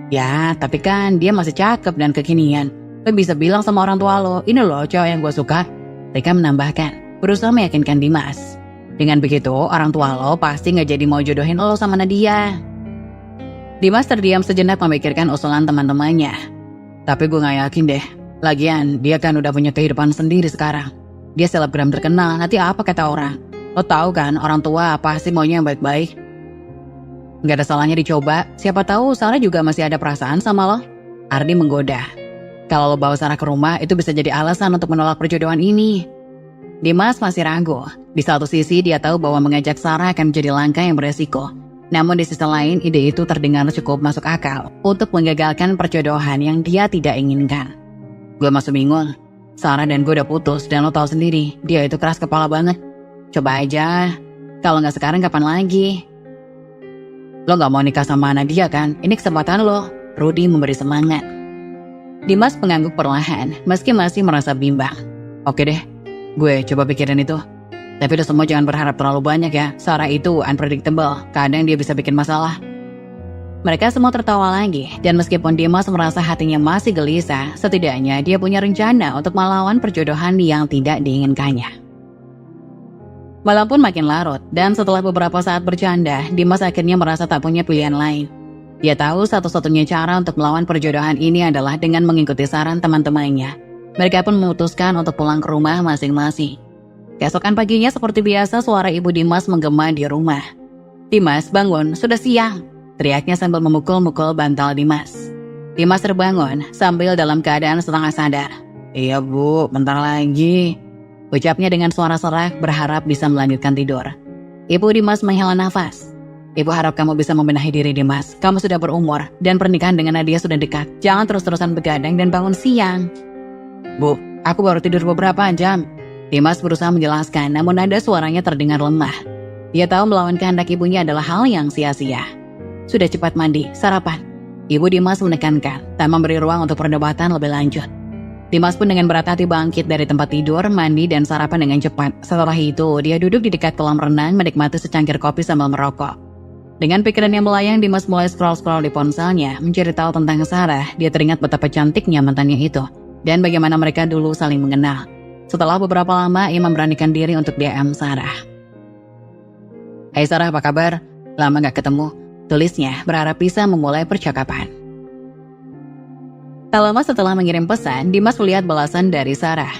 Ya, tapi kan dia masih cakep dan kekinian. Lo bisa bilang sama orang tua lo, ini loh cowok yang gue suka. Mereka menambahkan, berusaha meyakinkan Dimas. Dengan begitu, orang tua lo pasti gak jadi mau jodohin lo sama Nadia. Dimas terdiam sejenak memikirkan usulan teman-temannya. Tapi gue gak yakin deh. Lagian, dia kan udah punya kehidupan sendiri sekarang. Dia selebgram terkenal, nanti apa kata orang? Lo tahu kan, orang tua pasti maunya yang baik-baik. Gak ada salahnya dicoba, siapa tahu Sarah juga masih ada perasaan sama lo. Ardi menggoda. Kalau lo bawa Sarah ke rumah, itu bisa jadi alasan untuk menolak perjodohan ini. Dimas masih ragu. Di satu sisi dia tahu bahwa mengajak Sarah akan menjadi langkah yang beresiko. Namun di sisi lain ide itu terdengar cukup masuk akal untuk menggagalkan perjodohan yang dia tidak inginkan. Gue masih bingung. Sarah dan gue udah putus dan lo tahu sendiri, dia itu keras kepala banget. Coba aja. Kalau nggak sekarang kapan lagi? Lo nggak mau nikah sama Nadia kan? Ini kesempatan lo. Rudy memberi semangat. Dimas mengangguk perlahan meski masih merasa bimbang. Oke deh. Gue coba pikirin itu. Tapi lo semua jangan berharap terlalu banyak ya. Sarah itu unpredictable. Kadang dia bisa bikin masalah. Mereka semua tertawa lagi. Dan meskipun Dimas merasa hatinya masih gelisah, setidaknya dia punya rencana untuk melawan perjodohan yang tidak diinginkannya. Malam pun makin larut. Dan setelah beberapa saat bercanda, Dimas akhirnya merasa tak punya pilihan lain. Dia tahu satu-satunya cara untuk melawan perjodohan ini adalah dengan mengikuti saran teman-temannya. Mereka pun memutuskan untuk pulang ke rumah masing-masing. Keesokan paginya seperti biasa suara ibu Dimas menggema di rumah. Dimas, bangun, sudah siang, teriaknya sambil memukul-mukul bantal Dimas. Dimas terbangun sambil dalam keadaan setengah sadar. Iya bu, bentar lagi, ucapnya dengan suara serak berharap bisa melanjutkan tidur. Ibu Dimas menghela nafas. Ibu harap kamu bisa membenahi diri Dimas. Kamu sudah berumur dan pernikahan dengan Nadia sudah dekat. Jangan terus-terusan begadang dan bangun siang. Bu, aku baru tidur beberapa jam. Dimas berusaha menjelaskan, namun nada suaranya terdengar lemah. Dia tahu melawan kehendak ibunya adalah hal yang sia-sia. Sudah cepat mandi, sarapan. Ibu Dimas menekankan, tak memberi ruang untuk perdebatan lebih lanjut. Dimas pun dengan berat hati bangkit dari tempat tidur, mandi dan sarapan dengan cepat. Setelah itu, dia duduk di dekat kolam renang menikmati secangkir kopi sambil merokok. Dengan pikiran yang melayang, Dimas mulai scroll-scroll di ponselnya, mencari tahu tentang Sarah. Dia teringat betapa cantiknya mantannya itu, dan bagaimana mereka dulu saling mengenal. Setelah beberapa lama, ia memberanikan diri untuk DM Sarah. Hai Sarah, apa kabar? Lama gak ketemu. Tulisnya berharap bisa memulai percakapan. Tak lama setelah mengirim pesan, Dimas melihat balasan dari Sarah.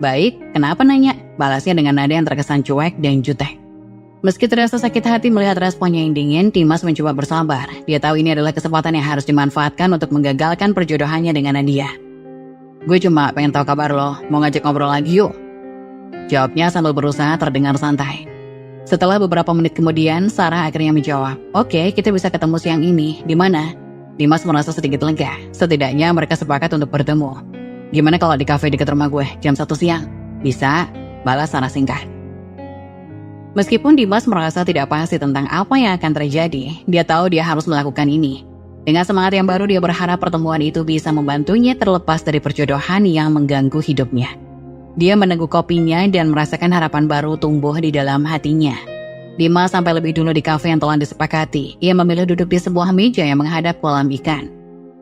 Baik, kenapa nanya? Balasnya dengan nada yang terkesan cuek dan jutek. Meski terasa sakit hati melihat responnya yang dingin, Dimas mencoba bersabar. Dia tahu ini adalah kesempatan yang harus dimanfaatkan untuk menggagalkan perjodohannya dengan Nadia. Gue cuma pengen tahu kabar lo, mau ngajak ngobrol lagi yuk? Jawabnya sambil berusaha terdengar santai. Setelah beberapa menit kemudian, Sarah akhirnya menjawab, Oke, kita bisa ketemu siang ini. Di mana? Dimas merasa sedikit lega. Setidaknya mereka sepakat untuk bertemu. Gimana kalau di kafe dekat rumah gue jam 1 siang? Bisa, balas Sarah singkat. Meskipun Dimas merasa tidak pasti tentang apa yang akan terjadi, dia tahu dia harus melakukan ini. Dengan semangat yang baru, dia berharap pertemuan itu bisa membantunya terlepas dari perjodohan yang mengganggu hidupnya. Dia meneguk kopinya dan merasakan harapan baru tumbuh di dalam hatinya. Dimas sampai lebih dulu di kafe yang telah disepakati. Ia memilih duduk di sebuah meja yang menghadap kolam ikan.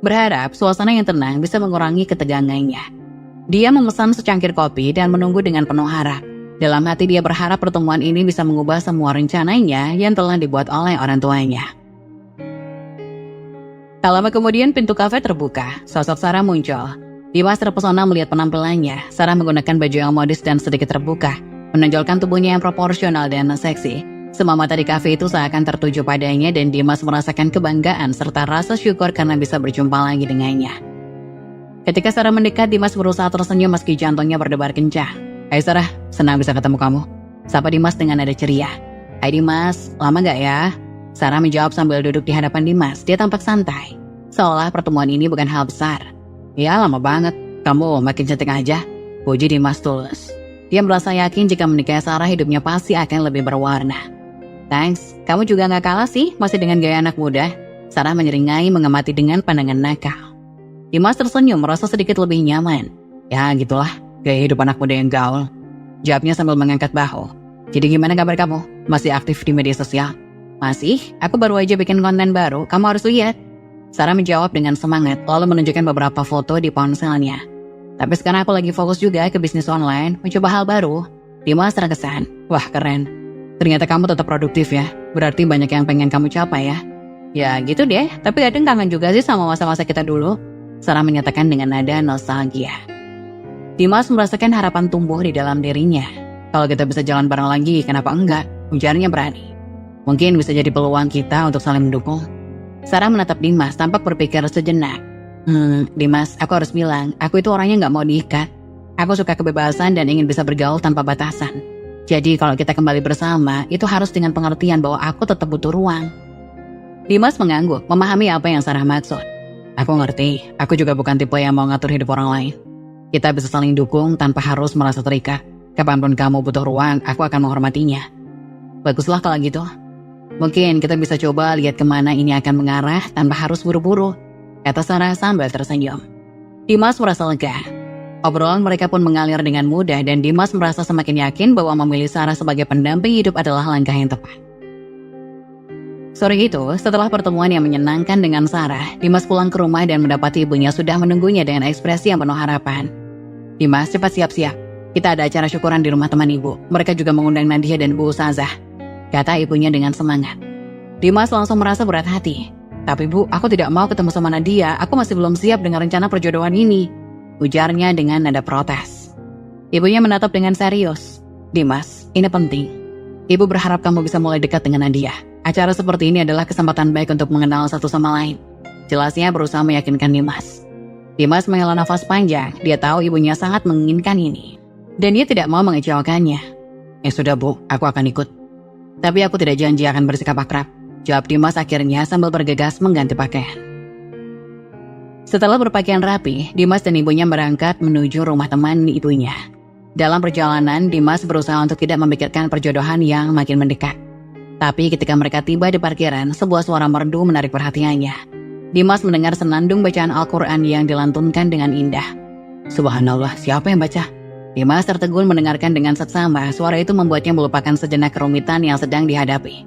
Berharap suasana yang tenang bisa mengurangi ketegangannya. Dia memesan secangkir kopi dan menunggu dengan penuh harap. Dalam hati dia berharap pertemuan ini bisa mengubah semua rencananya yang telah dibuat oleh orang tuanya. Tak lama kemudian pintu kafe terbuka. Sosok Sarah muncul. Dimas terpesona melihat penampilannya. Sarah menggunakan baju yang modis dan sedikit terbuka, menonjolkan tubuhnya yang proporsional dan seksi. Semua mata di kafe itu seakan tertuju padanya dan Dimas merasakan kebanggaan serta rasa syukur karena bisa berjumpa lagi dengannya. Ketika Sarah mendekat, Dimas berusaha tersenyum meski jantungnya berdebar kencang. "Hai Sarah, senang bisa ketemu kamu," sapa Dimas dengan nada ceria. "Hai Dimas, lama gak ya?" Sarah menjawab sambil duduk di hadapan Dimas. Dia tampak santai, seolah pertemuan ini bukan hal besar. "Ya, lama banget. Kamu makin cantik aja," puji Dimas tulus. Dia merasa yakin jika menikahi Sarah hidupnya pasti akan lebih berwarna. "Thanks, kamu juga gak kalah sih, masih dengan gaya anak muda," Sarah menyeringai mengamati dengan pandangan nakal. Dimas tersenyum merasa sedikit lebih nyaman. "Ya gitulah, gaya hidup anak muda yang gaul," jawabnya sambil mengangkat bahu. "Jadi gimana kabar kamu? Masih aktif di media sosial?" "Masih, aku baru aja bikin konten baru, kamu harus lihat," Sarah menjawab dengan semangat lalu menunjukkan beberapa foto di ponselnya. "Tapi sekarang aku lagi fokus juga ke bisnis online, mencoba hal baru." Dimas terkesan. "Wah keren. Ternyata kamu tetap produktif ya, berarti banyak yang pengen kamu capai ya." "Ya gitu deh, tapi kadang kangen juga sih sama masa-masa kita dulu," Sarah menyatakan dengan nada nostalgia. Dimas merasakan harapan tumbuh di dalam dirinya. Kalau kita bisa jalan bareng lagi, kenapa enggak? Ujarnya berani. Mungkin bisa jadi peluang kita untuk saling mendukung. Sarah menatap Dimas tampak berpikir sejenak. Dimas, aku harus bilang, aku itu orangnya gak mau diikat. Aku suka kebebasan dan ingin bisa bergaul tanpa batasan. Jadi kalau kita kembali bersama, itu harus dengan pengertian bahwa aku tetap butuh ruang. Dimas mengangguk, memahami apa yang Sarah maksud. "Aku ngerti, aku juga bukan tipe yang mau ngatur hidup orang lain. Kita bisa saling dukung tanpa harus merasa terikat. Kapanpun kamu butuh ruang, aku akan menghormatinya." "Baguslah kalau gitu. Mungkin kita bisa coba lihat kemana ini akan mengarah tanpa harus buru-buru," kata Sarah sambil tersenyum. Dimas merasa lega. Obrolan mereka pun mengalir dengan mudah dan Dimas merasa semakin yakin bahwa memilih Sarah sebagai pendamping hidup adalah langkah yang tepat. Sore itu, setelah pertemuan yang menyenangkan dengan Sarah, Dimas pulang ke rumah dan mendapati ibunya sudah menunggunya dengan ekspresi yang penuh harapan. "Dimas, cepat siap-siap. Kita ada acara syukuran di rumah teman ibu. Mereka juga mengundang Nadia dan Bu Ustazah," kata ibunya dengan semangat. Dimas langsung merasa berat hati. "Tapi Bu, aku tidak mau ketemu sama Nadia. Aku masih belum siap dengan rencana perjodohan ini," ujarnya dengan nada protes. Ibunya menatap dengan serius. "Dimas, ini penting. Ibu berharap kamu bisa mulai dekat dengan Nadia. Acara seperti ini adalah kesempatan baik untuk mengenal satu sama lain," jelasnya berusaha meyakinkan Dimas. Dimas menghela nafas panjang. Dia tahu ibunya sangat menginginkan ini, dan dia tidak mau mengecewakannya. "Ya sudah Bu, aku akan ikut. Tapi aku tidak janji akan bersikap akrab," jawab Dimas akhirnya sambil bergegas mengganti pakaian. Setelah berpakaian rapi, Dimas dan ibunya berangkat menuju rumah teman ibunya. Dalam perjalanan, Dimas berusaha untuk tidak memikirkan perjodohan yang makin mendekat. Tapi ketika mereka tiba di parkiran, sebuah suara merdu menarik perhatiannya. Dimas mendengar senandung bacaan Al-Quran yang dilantunkan dengan indah. "Subhanallah, siapa yang baca?" Dimas tertegun mendengarkan dengan seksama. Suara itu membuatnya melupakan sejenak kerumitan yang sedang dihadapi.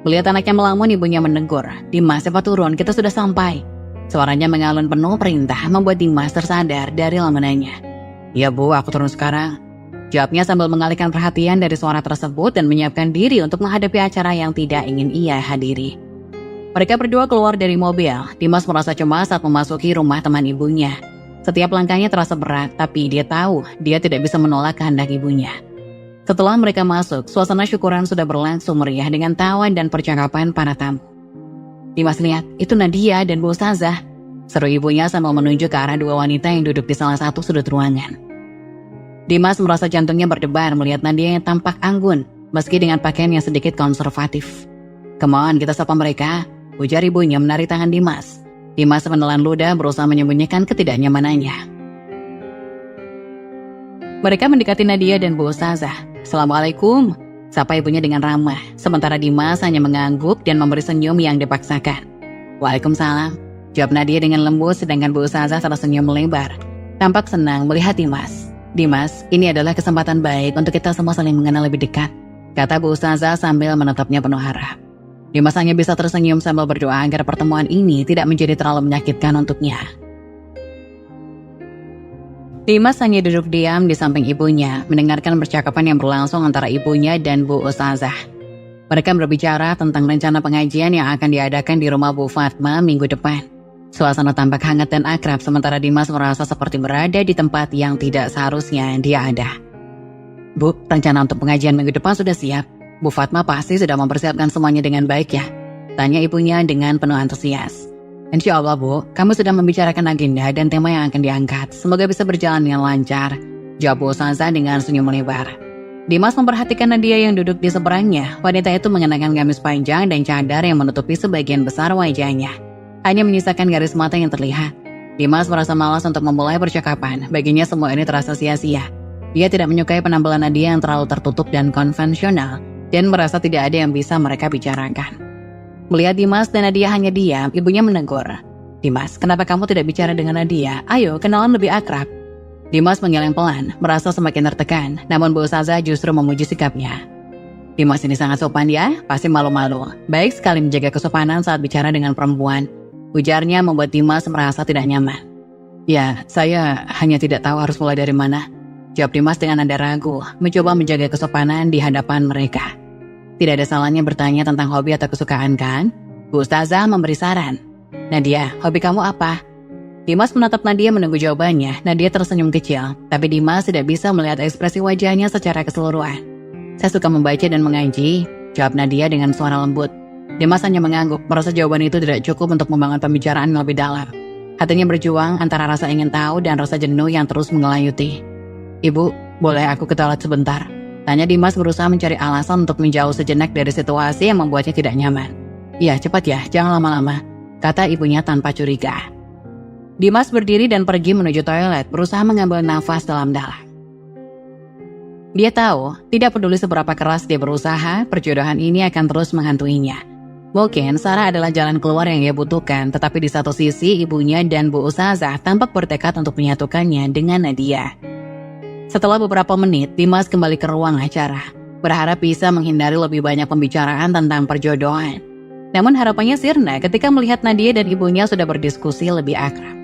Melihat anaknya melamun, ibunya menegur. "Dimas, cepat turun, kita sudah sampai." Suaranya mengalun penuh perintah membuat Dimas tersadar dari lamunannya. "Ya Bu, aku turun sekarang," jawabnya sambil mengalihkan perhatian dari suara tersebut dan menyiapkan diri untuk menghadapi acara yang tidak ingin ia hadiri. Mereka berdua keluar dari mobil. Dimas merasa cemas saat memasuki rumah teman ibunya. Setiap langkahnya terasa berat, tapi dia tahu dia tidak bisa menolak kehendak ibunya. Setelah mereka masuk, suasana syukuran sudah berlangsung meriah dengan tawa dan percakapan para tamu. Dimas lihat, itu Nadia dan Bu Ustazah, seru ibunya sambil menunjuk ke arah dua wanita yang duduk di salah satu sudut ruangan. Dimas merasa jantungnya berdebar melihat Nadia yang tampak anggun, meski dengan pakaian yang sedikit konservatif. "Come on, kita sapa mereka," ujar ibunya menarik tangan Dimas. Dimas menelan ludah berusaha menyembunyikan ketidaknyamanannya. Mereka mendekati Nadia dan Bu Ustazah. "Assalamualaikum," sapa ibunya dengan ramah. Sementara Dimas hanya mengangguk dan memberi senyum yang dipaksakan. "Waalaikumsalam," jawab Nadia dengan lembut, sedangkan Bu Ustazah tersenyum melebar. Tampak senang melihat Dimas. "Dimas, ini adalah kesempatan baik untuk kita semua saling mengenal lebih dekat," kata Bu Ustazah sambil menatapnya penuh harap. Dimas hanya bisa tersenyum sambil berdoa agar pertemuan ini tidak menjadi terlalu menyakitkan untuknya. Dimas hanya duduk diam di samping ibunya, mendengarkan percakapan yang berlangsung antara ibunya dan Bu Ustazah. Mereka berbicara tentang rencana pengajian yang akan diadakan di rumah Bu Fatma minggu depan. Suasana tampak hangat dan akrab, sementara Dimas merasa seperti berada di tempat yang tidak seharusnya dia ada. "Bu, rencana untuk pengajian minggu depan sudah siap. Bu Fatma pasti sudah mempersiapkan semuanya dengan baik ya?" tanya ibunya dengan penuh antusias. "Insya Allah Bu, kamu sudah membicarakan agenda dan tema yang akan diangkat. Semoga bisa berjalan dengan lancar," jawab Bu Ustazah dengan senyum melebar. Dimas memperhatikan Nadia yang duduk di seberangnya. Wanita itu mengenakan gamis panjang dan cadar yang menutupi sebagian besar wajahnya. Hanya menyisakan garis mata yang terlihat. Dimas merasa malas untuk memulai percakapan. Baginya semua ini terasa sia-sia. Dia tidak menyukai penampilan Nadia yang terlalu tertutup dan konvensional, dan merasa tidak ada yang bisa mereka bicarakan. Melihat Dimas dan Nadia hanya diam, ibunya menegur. "Dimas, kenapa kamu tidak bicara dengan Nadia? Ayo, kenalan lebih akrab." Dimas menggeleng pelan, merasa semakin tertekan, namun Bu Ustazah justru memuji sikapnya. "Dimas ini sangat sopan ya, pasti malu-malu. Baik sekali menjaga kesopanan saat bicara dengan perempuan," ujarnya membuat Dimas merasa tidak nyaman. "Ya, saya hanya tidak tahu harus mulai dari mana," jawab Dimas dengan nada ragu, mencoba menjaga kesopanan di hadapan mereka. "Tidak ada salahnya bertanya tentang hobi atau kesukaan kan?" Bu Ustazah memberi saran. "Nadia, hobi kamu apa?" Dimas menatap Nadia menunggu jawabannya. Nadia tersenyum kecil, tapi Dimas tidak bisa melihat ekspresi wajahnya secara keseluruhan. "Saya suka membaca dan mengaji," jawab Nadia dengan suara lembut. Dimas hanya mengangguk, merasa jawaban itu tidak cukup untuk membangun pembicaraan yang lebih dalam. Hatinya berjuang antara rasa ingin tahu dan rasa jenuh yang terus mengelayuti. "Ibu, boleh aku ke toilet sebentar?" tanya Dimas berusaha mencari alasan untuk menjauh sejenak dari situasi yang membuatnya tidak nyaman. "Iya, cepat ya, jangan lama-lama," kata ibunya tanpa curiga. Dimas berdiri dan pergi menuju toilet, berusaha mengambil nafas dalam-dalam. Dia tahu, tidak peduli seberapa keras dia berusaha, perjodohan ini akan terus menghantuinya. Mungkin Sarah adalah jalan keluar yang ia butuhkan, tetapi di satu sisi ibunya dan Bu Ustazah tampak bertekad untuk menyatukannya dengan Nadia. Setelah beberapa menit, Dimas kembali ke ruang acara, berharap bisa menghindari lebih banyak pembicaraan tentang perjodohan. Namun harapannya sirna ketika melihat Nadia dan ibunya sudah berdiskusi lebih akrab.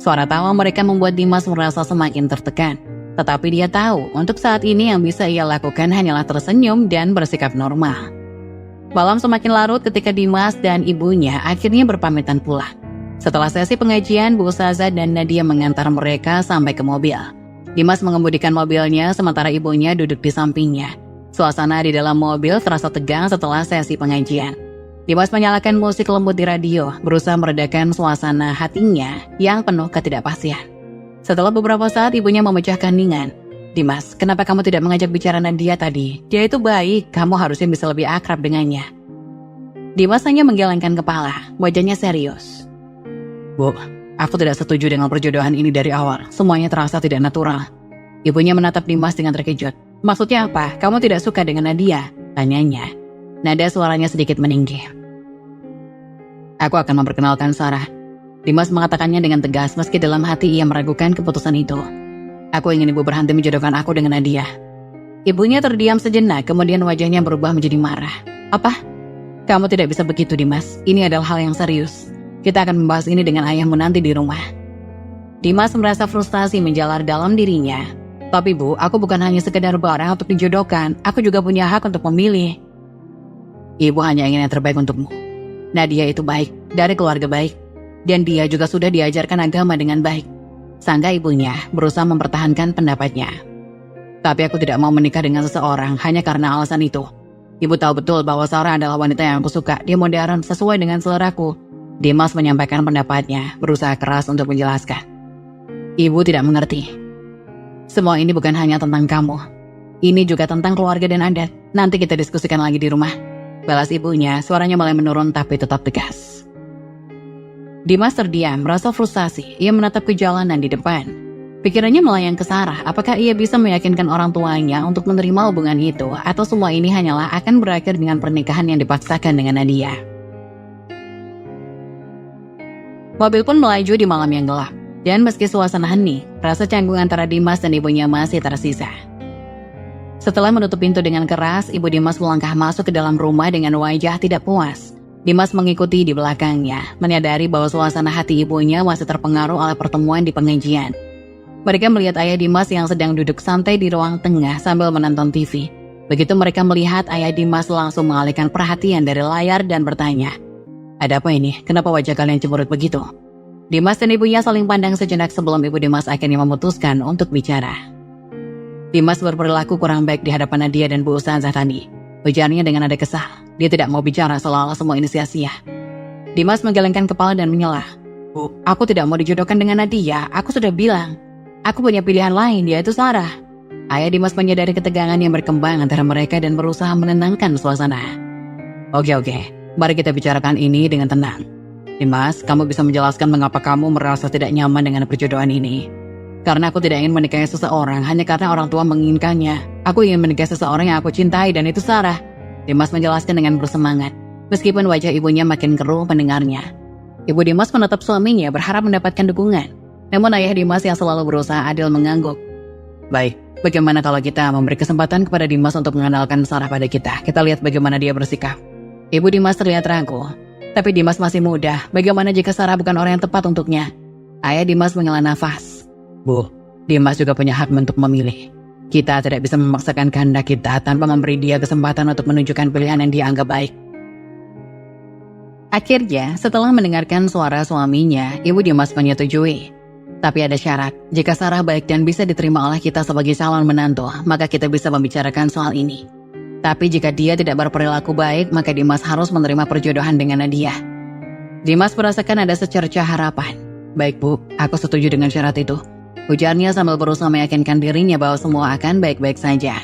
Suara tawa mereka membuat Dimas merasa semakin tertekan. Tetapi dia tahu, untuk saat ini yang bisa ia lakukan hanyalah tersenyum dan bersikap normal. Malam semakin larut ketika Dimas dan ibunya akhirnya berpamitan pulang. Setelah sesi pengajian, Bu Ustazah dan Nadia mengantar mereka sampai ke mobil. Dimas mengemudikan mobilnya sementara ibunya duduk di sampingnya. Suasana di dalam mobil terasa tegang setelah sesi pengajian. Dimas menyalakan musik lembut di radio, berusaha meredakan suasana hatinya yang penuh ketidakpastian. Setelah beberapa saat ibunya memecahkan keheningan. "Dimas, kenapa kamu tidak mengajak bicara Nadia tadi? Dia itu baik, kamu harusnya bisa lebih akrab dengannya." Dimas hanya menggelengkan kepala, wajahnya serius. "Bu, aku tidak setuju dengan perjodohan ini dari awal. Semuanya terasa tidak natural." Ibunya menatap Dimas dengan terkejut. "Maksudnya apa? Kamu tidak suka dengan Nadia?" tanyanya. Nada suaranya sedikit meninggi. "Aku akan memperkenalkan Sarah." Dimas mengatakannya dengan tegas meski dalam hati ia meragukan keputusan itu. "Aku ingin ibu berhenti menjodohkan aku dengan Nadia." Ibunya terdiam sejenak, kemudian wajahnya berubah menjadi marah. "Apa? Kamu tidak bisa begitu, Dimas. Ini adalah hal yang serius. Kita akan membahas ini dengan ayahmu nanti di rumah." Dimas merasa frustasi menjalar dalam dirinya. "Tapi Bu, aku bukan hanya sekedar barang untuk dijodohkan. Aku juga punya hak untuk memilih." "Ibu hanya ingin yang terbaik untukmu. Nadia itu baik, dari keluarga baik, dan dia juga sudah diajarkan agama dengan baik," sangka ibunya berusaha mempertahankan pendapatnya. "Tapi aku tidak mau menikah dengan seseorang hanya karena alasan itu. Ibu tahu betul bahwa Sarah adalah wanita yang aku suka. Dia modern, sesuai dengan seleraku." Dimas menyampaikan pendapatnya, berusaha keras untuk menjelaskan. "Ibu tidak mengerti. Semua ini bukan hanya tentang kamu. Ini juga tentang keluarga dan adat. Nanti kita diskusikan lagi di rumah," balas ibunya, suaranya mulai menurun tapi tetap tegas. Dimas terdiam, merasa frustasi. Ia menatap ke jalanan di depan. Pikirannya melayang ke Sarah, apakah ia bisa meyakinkan orang tuanya untuk menerima hubungan itu, atau semua ini hanyalah akan berakhir dengan pernikahan yang dipaksakan dengan Nadia. Mobil pun melaju di malam yang gelap, dan meski suasana hening, rasa canggung antara Dimas dan ibunya masih tersisa. Setelah menutup pintu dengan keras, ibu Dimas melangkah masuk ke dalam rumah dengan wajah tidak puas. Dimas mengikuti di belakangnya, menyadari bahwa suasana hati ibunya masih terpengaruh oleh pertemuan di pengajian. Mereka melihat ayah Dimas yang sedang duduk santai di ruang tengah sambil menonton TV. Begitu mereka melihat, ayah Dimas langsung mengalihkan perhatian dari layar dan bertanya, "Ada apa ini? Kenapa wajah kalian cemberut begitu?" Dimas dan ibunya saling pandang sejenak sebelum ibu Dimas akhirnya memutuskan untuk bicara. Dimas berperilaku kurang baik di hadapan Nadia dan Bu Ustazah tadi. Ujarnya dengan nada kesal. Dia tidak mau bicara seolah-olah semua ini sia-sia. Dimas menggelengkan kepala dan menyelah. "Bu, aku tidak mau dijodohkan dengan Nadia. Aku sudah bilang. Aku punya pilihan lain, yaitu Sarah." Ayah Dimas menyadari ketegangan yang berkembang antara mereka dan berusaha menenangkan suasana. Oke, mari kita bicarakan ini dengan tenang. Dimas, kamu bisa menjelaskan mengapa kamu merasa tidak nyaman dengan perjodohan ini? Karena aku tidak ingin menikahi seseorang hanya karena orang tua menginginkannya. Aku ingin menikahi seseorang yang aku cintai dan itu Sarah. Dimas menjelaskan dengan bersemangat, meskipun wajah ibunya makin keruh mendengarnya. Ibu Dimas menatap suaminya berharap mendapatkan dukungan. Namun ayah Dimas yang selalu berusaha adil mengangguk. Baik, bagaimana kalau kita memberi kesempatan kepada Dimas untuk mengenalkan Sarah pada kita? Kita lihat bagaimana dia bersikap. Ibu Dimas terlihat ragu. Tapi Dimas masih muda, bagaimana jika Sarah bukan orang yang tepat untuknya? Ayah Dimas menghela nafas. Bu, Dimas juga punya hak untuk memilih. Kita tidak bisa memaksakan kehendak kita tanpa memberi dia kesempatan untuk menunjukkan pilihan yang dia anggap baik. Akhirnya, setelah mendengarkan suara suaminya, Ibu Dimas menyetujui. Tapi ada syarat, jika Sarah baik dan bisa diterima oleh kita sebagai calon menantu, maka kita bisa membicarakan soal ini. Tapi jika dia tidak berperilaku baik, maka Dimas harus menerima perjodohan dengan Nadia. Dimas merasakan ada secercah harapan. Baik Bu, aku setuju dengan syarat itu. Ujarnya sambil berusaha meyakinkan dirinya bahwa semua akan baik-baik saja.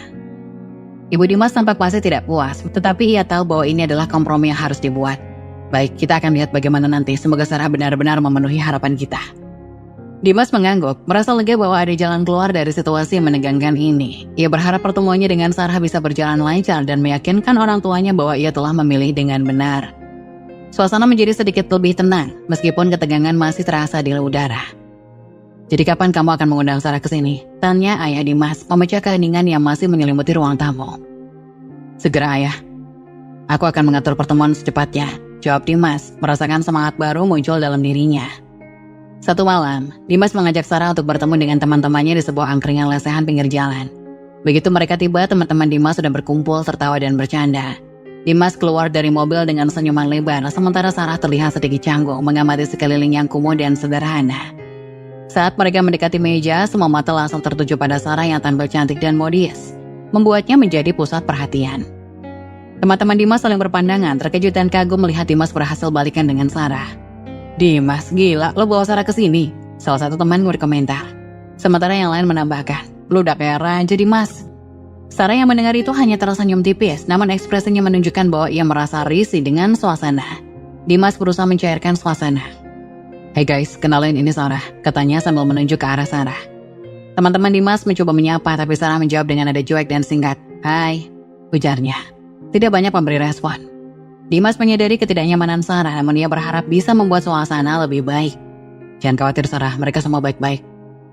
Ibu Dimas tampak pasti tidak puas, tetapi ia tahu bahwa ini adalah kompromi yang harus dibuat. Baik, kita akan lihat bagaimana nanti, semoga Sarah benar-benar memenuhi harapan kita. Dimas mengangguk, merasa lega bahwa ada jalan keluar dari situasi yang menegangkan ini. Ia berharap pertemuannya dengan Sarah bisa berjalan lancar dan meyakinkan orang tuanya bahwa ia telah memilih dengan benar. Suasana menjadi sedikit lebih tenang, meskipun ketegangan masih terasa di udara. Jadi kapan kamu akan mengundang Sarah ke sini? Tanya ayah Dimas, memecah keheningan yang masih menyelimuti ruang tamu. Segera ayah. Aku akan mengatur pertemuan secepatnya, jawab Dimas, merasakan semangat baru muncul dalam dirinya. Satu malam, Dimas mengajak Sarah untuk bertemu dengan teman-temannya di sebuah angkringan lesehan pinggir jalan. Begitu mereka tiba, teman-teman Dimas sudah berkumpul tertawa dan bercanda. Dimas keluar dari mobil dengan senyuman lebar, sementara Sarah terlihat sedikit canggung mengamati sekeliling yang kumuh dan sederhana. Saat mereka mendekati meja, semua mata langsung tertuju pada Sarah yang tampil cantik dan modis, membuatnya menjadi pusat perhatian. Teman-teman Dimas saling berpandangan, terkejut dan kagum melihat Dimas berhasil balikan dengan Sarah. Dimas, gila, lo bawa Sarah ke sini? Salah satu teman berkomentar. Sementara yang lain menambahkan, lo udah kayak raja Dimas. Sarah yang mendengar itu hanya tersenyum tipis, namun ekspresinya menunjukkan bahwa ia merasa risih dengan suasana. Dimas berusaha mencairkan suasana. Hey guys, kenalin ini Sarah, katanya sambil menunjuk ke arah Sarah. Teman-teman Dimas mencoba menyapa, tapi Sarah menjawab dengan nada cuek dan singkat. Hai, ujarnya. Tidak banyak memberi respon. Dimas menyadari ketidaknyamanan Sarah, namun ia berharap bisa membuat suasana lebih baik. Jangan khawatir Sarah, mereka semua baik-baik.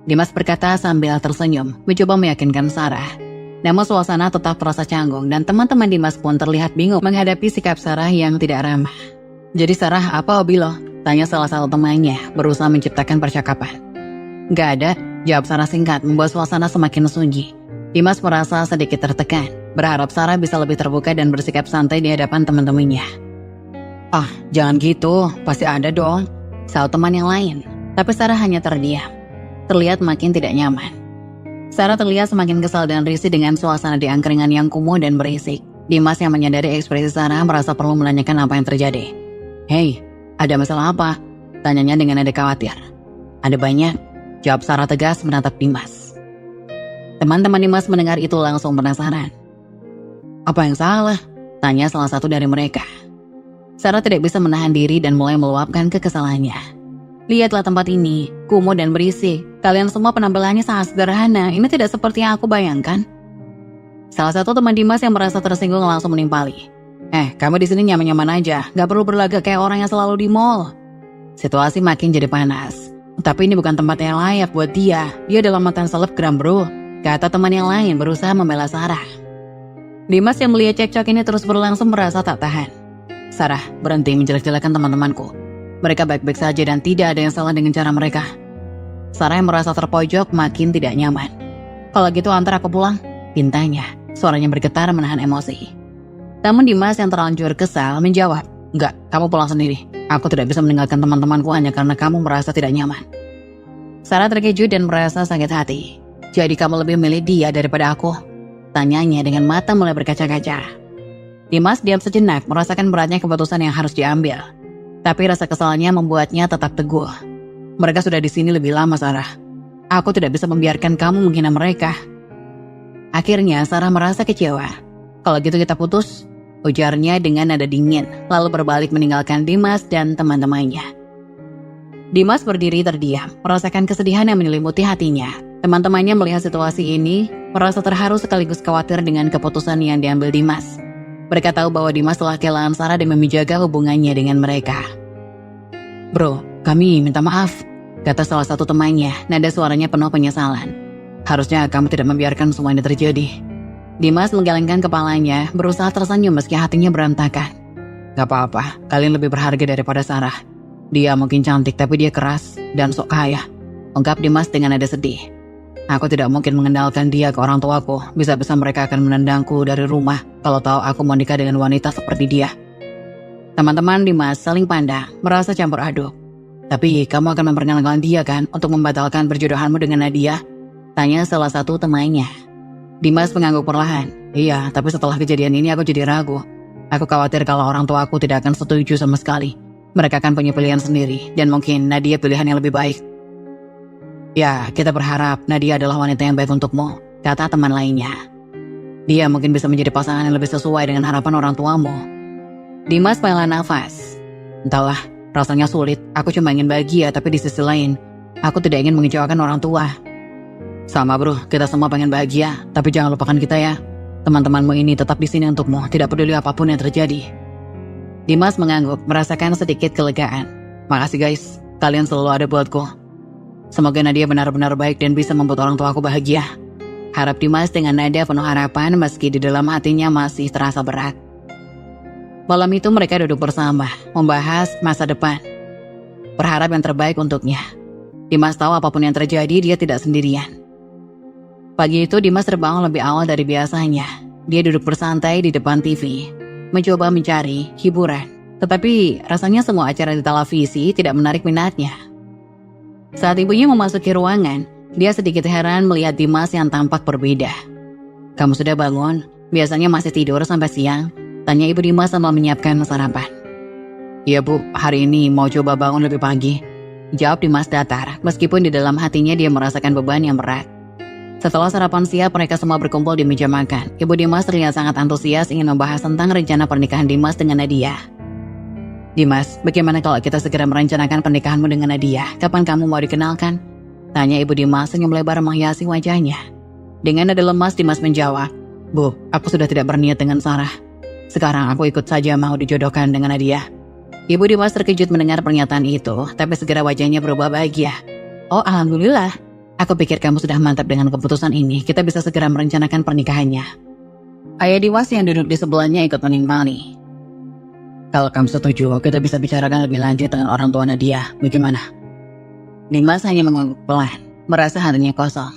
Dimas berkata sambil tersenyum, mencoba meyakinkan Sarah. Namun suasana tetap terasa canggung dan teman-teman Dimas pun terlihat bingung menghadapi sikap Sarah yang tidak ramah. Jadi Sarah, apa hobi lo? Tanya salah satu temannya, berusaha menciptakan percakapan. Gak ada, jawab Sarah singkat, membuat suasana semakin sunyi. Dimas merasa sedikit tertekan, berharap Sarah bisa lebih terbuka dan bersikap santai di hadapan teman-temannya. Ah, jangan gitu, pasti ada dong, sahut teman yang lain. Tapi Sarah hanya terdiam, terlihat makin tidak nyaman. Sarah terlihat semakin kesal dan risih dengan suasana di angkringan yang kumuh dan berisik. Dimas yang menyadari ekspresi Sarah merasa perlu menanyakan apa yang terjadi. Hei, ada masalah apa? Tanyanya dengan nada khawatir. Ada banyak, jawab Sarah tegas menatap Dimas. Teman-teman Dimas mendengar itu langsung penasaran. Apa yang salah? Tanya salah satu dari mereka. Sarah tidak bisa menahan diri dan mulai meluapkan kekesalannya. Lihatlah tempat ini, kumuh dan berisik. Kalian semua penampilannya sangat sederhana, ini tidak seperti yang aku bayangkan. Salah satu teman Dimas yang merasa tersinggung langsung menimpali. Kamu di sini nyaman-nyaman aja, gak perlu berlagak kayak orang yang selalu di mall. Situasi makin jadi panas. Tapi ini bukan tempat yang layak buat dia. Dia adalah mantan selebgram bro, kata teman yang lain berusaha membela Sarah. Dimas yang melihat cekcok ini terus berlangsung merasa tak tahan. Sarah, berhenti menjelek-jelekan teman-temanku. Mereka baik-baik saja dan tidak ada yang salah dengan cara mereka. Sarah yang merasa terpojok makin tidak nyaman. Kalau gitu antar aku pulang, pintanya. Suaranya bergetar menahan emosi. Namun Dimas yang terlanjur kesal menjawab, enggak, kamu pulang sendiri. Aku tidak bisa meninggalkan teman-temanku hanya karena kamu merasa tidak nyaman. Sarah terkejut dan merasa sakit hati. Jadi kamu lebih memilih dia daripada aku? Tanyanya dengan mata mulai berkaca-kaca. Dimas diam sejenak merasakan beratnya keputusan yang harus diambil. Tapi rasa kesalnya membuatnya tetap teguh. Mereka sudah di sini lebih lama, Sarah. Aku tidak bisa membiarkan kamu menghina mereka. Akhirnya Sarah merasa kecewa. Kalau gitu kita putus, ujarnya dengan nada dingin, lalu berbalik meninggalkan Dimas dan teman-temannya. Dimas berdiri terdiam, merasakan kesedihan yang menyelimuti hatinya. Teman-temannya melihat situasi ini, merasa terharu sekaligus khawatir dengan keputusan yang diambil Dimas. Mereka tahu bahwa Dimas telah kehilangan Sarah dan menjaga hubungannya dengan mereka. Bro, kami minta maaf, kata salah satu temannya, nada suaranya penuh penyesalan. Harusnya kamu tidak membiarkan semua ini terjadi. Dimas menggelengkan kepalanya, berusaha tersenyum meski hatinya berantakan. Gak apa-apa, kalian lebih berharga daripada Sarah. Dia mungkin cantik tapi dia keras dan sok kaya, ungkap Dimas dengan nada sedih. Aku tidak mungkin mengendalikan dia ke orang tuaku. Bisa-bisa mereka akan menendangku dari rumah kalau tahu aku mau nikah dengan wanita seperti dia. Teman-teman Dimas saling pandang, merasa campur aduk. Tapi kamu akan memperkenalkan dia kan untuk membatalkan perjodohanmu dengan Nadia? Tanya salah satu temannya. Dimas mengangguk perlahan. Iya, tapi setelah kejadian ini aku jadi ragu. Aku khawatir kalau orang tua aku tidak akan setuju sama sekali. Mereka akan punya pilihan sendiri dan mungkin Nadia pilihan yang lebih baik. Ya, kita berharap Nadia adalah wanita yang baik untukmu, kata teman lainnya. Dia mungkin bisa menjadi pasangan yang lebih sesuai dengan harapan orang tuamu. Dimas menghela nafas. Entahlah, rasanya sulit. Aku cuma ingin bahagia, tapi di sisi lain, aku tidak ingin mengecewakan orang tua. Sama bro, kita semua pengen bahagia, tapi jangan lupakan kita ya. Teman-temanmu ini tetap di sini untukmu, tidak peduli apapun yang terjadi. Dimas mengangguk, merasakan sedikit kelegaan. Makasih guys, kalian selalu ada buatku. Semoga Nadia benar-benar baik dan bisa membuat orang tuaku bahagia. Harap Dimas dengan nada penuh harapan meski di dalam hatinya masih terasa berat. Malam itu mereka duduk bersama, membahas masa depan. Berharap yang terbaik untuknya. Dimas tahu apapun yang terjadi dia tidak sendirian. Pagi itu Dimas terbangun lebih awal dari biasanya. Dia duduk bersantai di depan TV, mencoba mencari hiburan. Tetapi rasanya semua acara di televisi tidak menarik minatnya. Saat ibunya memasuki ruangan, dia sedikit heran melihat Dimas yang tampak berbeda. Kamu sudah bangun? Biasanya masih tidur sampai siang? Tanya ibu Dimas sambil menyiapkan sarapan. Iya bu, hari ini mau coba bangun lebih pagi. Jawab Dimas datar, meskipun di dalam hatinya dia merasakan beban yang berat. Setelah sarapan siap, mereka semua berkumpul di meja makan. Ibu Dimas terlihat sangat antusias ingin membahas tentang rencana pernikahan Dimas dengan Nadia. Dimas, bagaimana kalau kita segera merencanakan pernikahanmu dengan Nadia? Kapan kamu mau dikenalkan? Tanya ibu Dimas senyum lebar menghiasi wajahnya. Dengan nada lemas Dimas menjawab, Bu, aku sudah tidak berniat dengan Sarah. Sekarang aku ikut saja mau dijodohkan dengan Nadia. Ibu Dimas terkejut mendengar pernyataan itu, tapi segera wajahnya berubah bahagia. Oh alhamdulillah, aku pikir kamu sudah mantap dengan keputusan ini. Kita bisa segera merencanakan pernikahannya. Ayah Dimas yang duduk di sebelahnya ikut menimpali. Kalau kamu setuju, kita bisa bicarakan lebih lanjut dengan orang tua Nadia. Bagaimana? Dimas hanya mengangguk pelan, merasa hatinya kosong.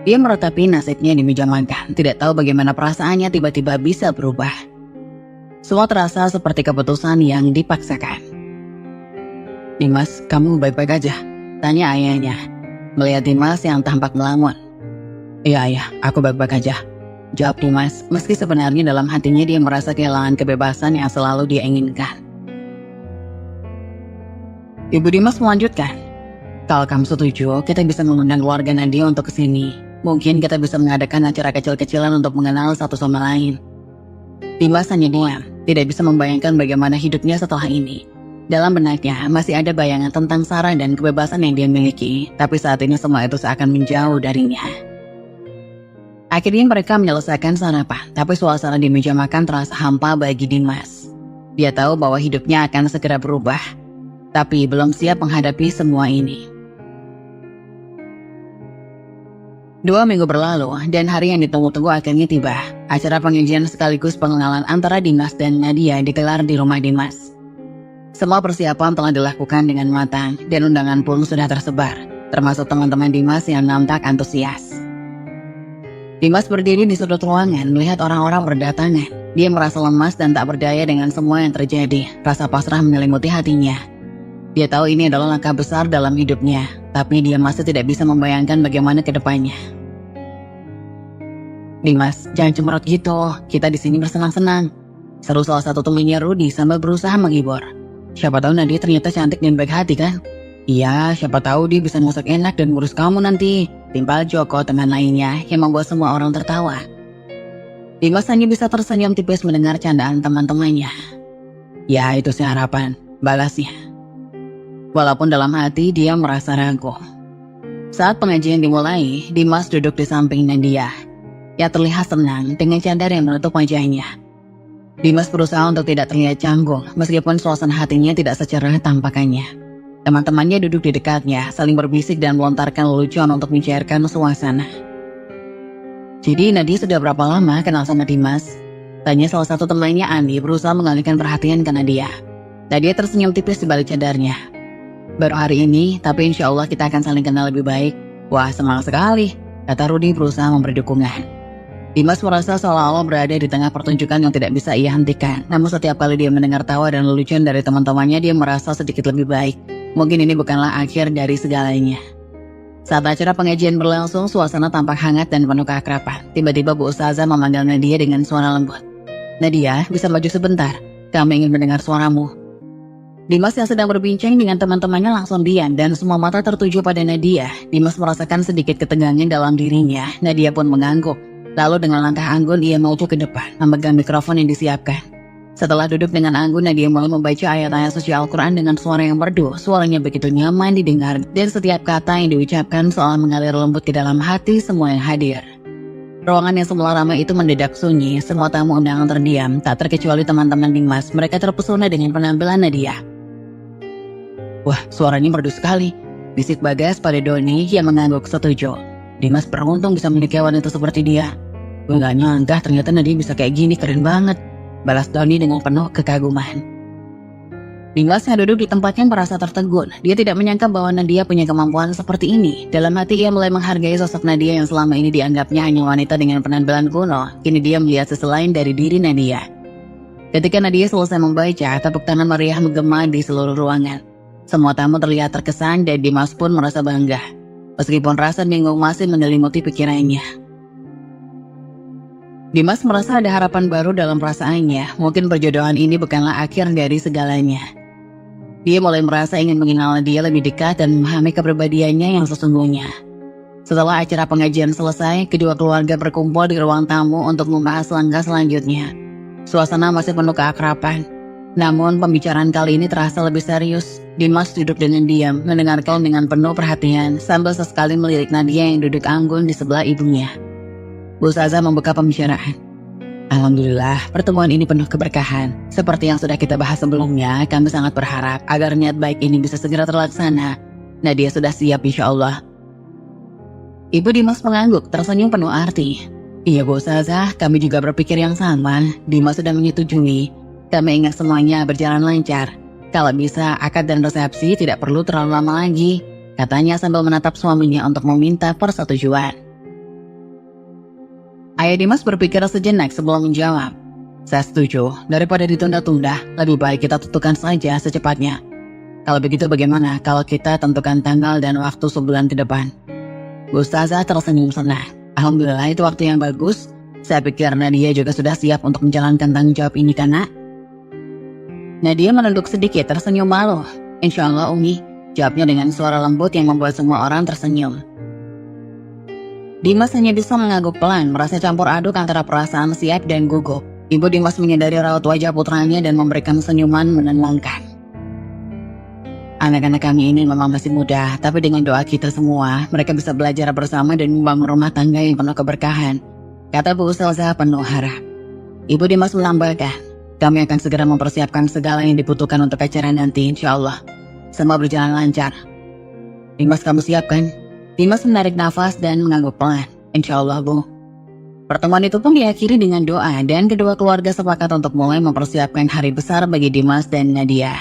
Dia meratapi nasibnya di meja makan, tidak tahu bagaimana perasaannya tiba-tiba bisa berubah. Semua terasa seperti keputusan yang dipaksakan. Dimas, kamu baik-baik aja? Tanya ayahnya, melihat Dimas yang tampak melamun. Iya ayah, aku baik-baik aja. Jawab Dimas, meski sebenarnya dalam hatinya dia merasa kehilangan kebebasan yang selalu dia inginkan. Ibu Dimas melanjutkan, kalau kamu setuju, kita bisa mengundang keluarga Nadia untuk kesini. Mungkin kita bisa mengadakan acara kecil-kecilan untuk mengenal satu sama lain. Dimas hanya diam, Tidak bisa membayangkan bagaimana hidupnya setelah ini. Dalam benaknya masih ada bayangan tentang Sarah dan kebebasan yang dia miliki, tapi saat ini semua itu seakan menjauh darinya. Akhirnya mereka menyelesaikan sarapan, tapi suasana di meja makan terasa hampa bagi Dimas. Dia tahu bahwa hidupnya akan segera berubah, tapi belum siap menghadapi semua ini. 2 minggu berlalu dan hari yang ditunggu-tunggu akhirnya tiba. Acara pengajian sekaligus pengenalan antara Dimas dan Nadia digelar di rumah Dimas. Semua persiapan telah dilakukan dengan matang dan undangan pun sudah tersebar, termasuk teman-teman Dimas yang nampak antusias. Dimas berdiri di sudut ruangan melihat orang-orang berdatangan. Dia merasa lemas dan tak berdaya dengan semua yang terjadi. Rasa pasrah menyelimuti hatinya. Dia tahu ini adalah langkah besar dalam hidupnya, tapi dia masih tidak bisa membayangkan bagaimana ke depannya. "Dimas, jangan cemberut gitu. Kita di sini bersenang-senang," seru salah satu temannya Rudy sambil berusaha menghibur. "Siapa tahu Nadia ternyata cantik dan baik hati kan?" "Iya, siapa tahu dia bisa masak enak dan ngurus kamu nanti," timpal Joko teman lainnya yang membuat semua orang tertawa. Dimas hanya bisa tersenyum tipis mendengar candaan teman-temannya. "Ya, itu sih harapan," balasnya. Walaupun dalam hati dia merasa ragu. Saat pengajian dimulai, Dimas duduk di samping Nadia. Ia terlihat senang dengan cadar yang menutup wajahnya. Dimas berusaha untuk tidak terlihat canggung, meskipun suasana hatinya tidak secerah tampakannya. Teman-temannya duduk di dekatnya, saling berbisik dan melontarkan lelucon untuk mencairkan suasana. "Jadi Nadia sudah berapa lama kenal sama Dimas?" tanya salah satu temannya Andi berusaha mengalihkan perhatian ke Nadia. Nadia tersenyum tipis di balik cadarnya. "Baru hari ini, tapi insya Allah kita akan saling kenal lebih baik." "Wah, semangat sekali," kata Rudy berusaha memberi dukungan. Dimas merasa seolah-olah berada di tengah pertunjukan yang tidak bisa ia hentikan. Namun setiap kali dia mendengar tawa dan lelucon dari teman-temannya, dia merasa sedikit lebih baik. Mungkin ini bukanlah akhir dari segalanya. Saat acara pengajian berlangsung, suasana tampak hangat dan penuh keakraban. Tiba-tiba Bu Ustazah memanggil Nadia dengan suara lembut. "Nadia, bisa maju sebentar? Kami ingin mendengar suaramu." Dimas yang sedang berbincang dengan teman-temannya langsung diam dan semua mata tertuju pada Nadia. Dimas merasakan sedikit ketegangan dalam dirinya. Nadia pun mengangguk. Lalu dengan langkah anggun ia maju ke depan, memegang mikrofon yang disiapkan. Setelah duduk dengan anggun, Nadia mulai membaca ayat-ayat suci Al-Quran dengan suara yang merdu. Suaranya begitu nyaman didengar dan setiap kata yang diucapkan seolah mengalir lembut ke dalam hati semua yang hadir. Ruangan yang semula ramai itu mendadak sunyi. Semua tamu undangan terdiam, tak terkecuali teman-teman Dimas. Mereka terpesona dengan penampilan Nadia. "Wah, suaranya merdu sekali," bisik Bagas pada Doni yang mengangguk setuju. "Dimas beruntung bisa memiliki wanita seperti dia. Gue gak nyangka ternyata Nadia bisa kayak gini, keren banget," balas Doni dengan penuh kekaguman. Dimas yang duduk di tempatnya merasa tertegun. Dia tidak menyangka bahwa Nadia punya kemampuan seperti ini. Dalam hati ia mulai menghargai sosok Nadia yang selama ini dianggapnya hanya wanita dengan penampilan kuno. Kini dia melihat sisi lain dari diri Nadia. Ketika Nadia selesai membaca, tepuk tangan meriah menggema di seluruh ruangan. Semua tamu terlihat terkesan dan Dimas pun merasa bangga. Meskipun rasa bingung masih menyelimuti pikirannya. Dimas merasa ada harapan baru dalam perasaannya. Mungkin perjodohan ini bukanlah akhir dari segalanya. Dia mulai merasa ingin mengenal dia lebih dekat dan memahami kepribadiannya yang sesungguhnya. Setelah acara pengajian selesai, kedua keluarga berkumpul di ruang tamu untuk membahas langkah selanjutnya. Suasana masih penuh keakraban. Namun pembicaraan kali ini terasa lebih serius. Dimas duduk dengan diam, mendengarkan dengan penuh perhatian, sambil sesekali melirik Nadia yang duduk anggun di sebelah ibunya. Bu Ustazah membuka pembicaraan. "Alhamdulillah, pertemuan ini penuh keberkahan. Seperti yang sudah kita bahas sebelumnya, kami sangat berharap agar niat baik ini bisa segera terlaksana. Nadia sudah siap insya Allah." Ibu Dimas mengangguk, tersenyum penuh arti. "Iya Bu Ustazah, kami juga berpikir yang sama." Dimas sudah menyetujui. "Kami ingin semuanya berjalan lancar. Kalau bisa, akad dan resepsi tidak perlu terlalu lama lagi," katanya sambil menatap suaminya untuk meminta persetujuan. Ayah Dimas berpikir sejenak sebelum menjawab. "Saya setuju, daripada ditunda-tunda, lebih baik kita tentukan saja secepatnya. Kalau begitu bagaimana kalau kita tentukan tanggal dan waktu sebulan ke depan?" Bu Ustazah tersenyum senang. "Alhamdulillah, itu waktu yang bagus. Saya pikir Nadia juga sudah siap untuk menjalankan tanggung jawab ini kan, Nak?" Nadia menunduk sedikit, tersenyum malu. "Insya Allah Umi," jawabnya dengan suara lembut yang membuat semua orang tersenyum. Dimas hanya bisa mengangguk pelan, merasa campur aduk antara perasaan siap dan gugup. Ibu Dimas menyadari raut wajah putranya dan memberikan senyuman menenangkan. Anak-anak kami ini memang masih muda, tapi dengan doa kita semua, mereka bisa belajar bersama dan membangun rumah tangga yang penuh keberkahan, kata Bu Ustazah penuh harap. Ibu Dimas menambahkan, kami akan segera mempersiapkan segala yang dibutuhkan untuk acara nanti, insya Allah. Semua berjalan lancar. Dimas, kamu siap kan? Dimas menarik nafas dan mengangguk pelan. Insya Allah, Bu. Pertemuan itu pun diakhiri dengan doa dan kedua keluarga sepakat untuk mulai mempersiapkan hari besar bagi Dimas dan Nadia.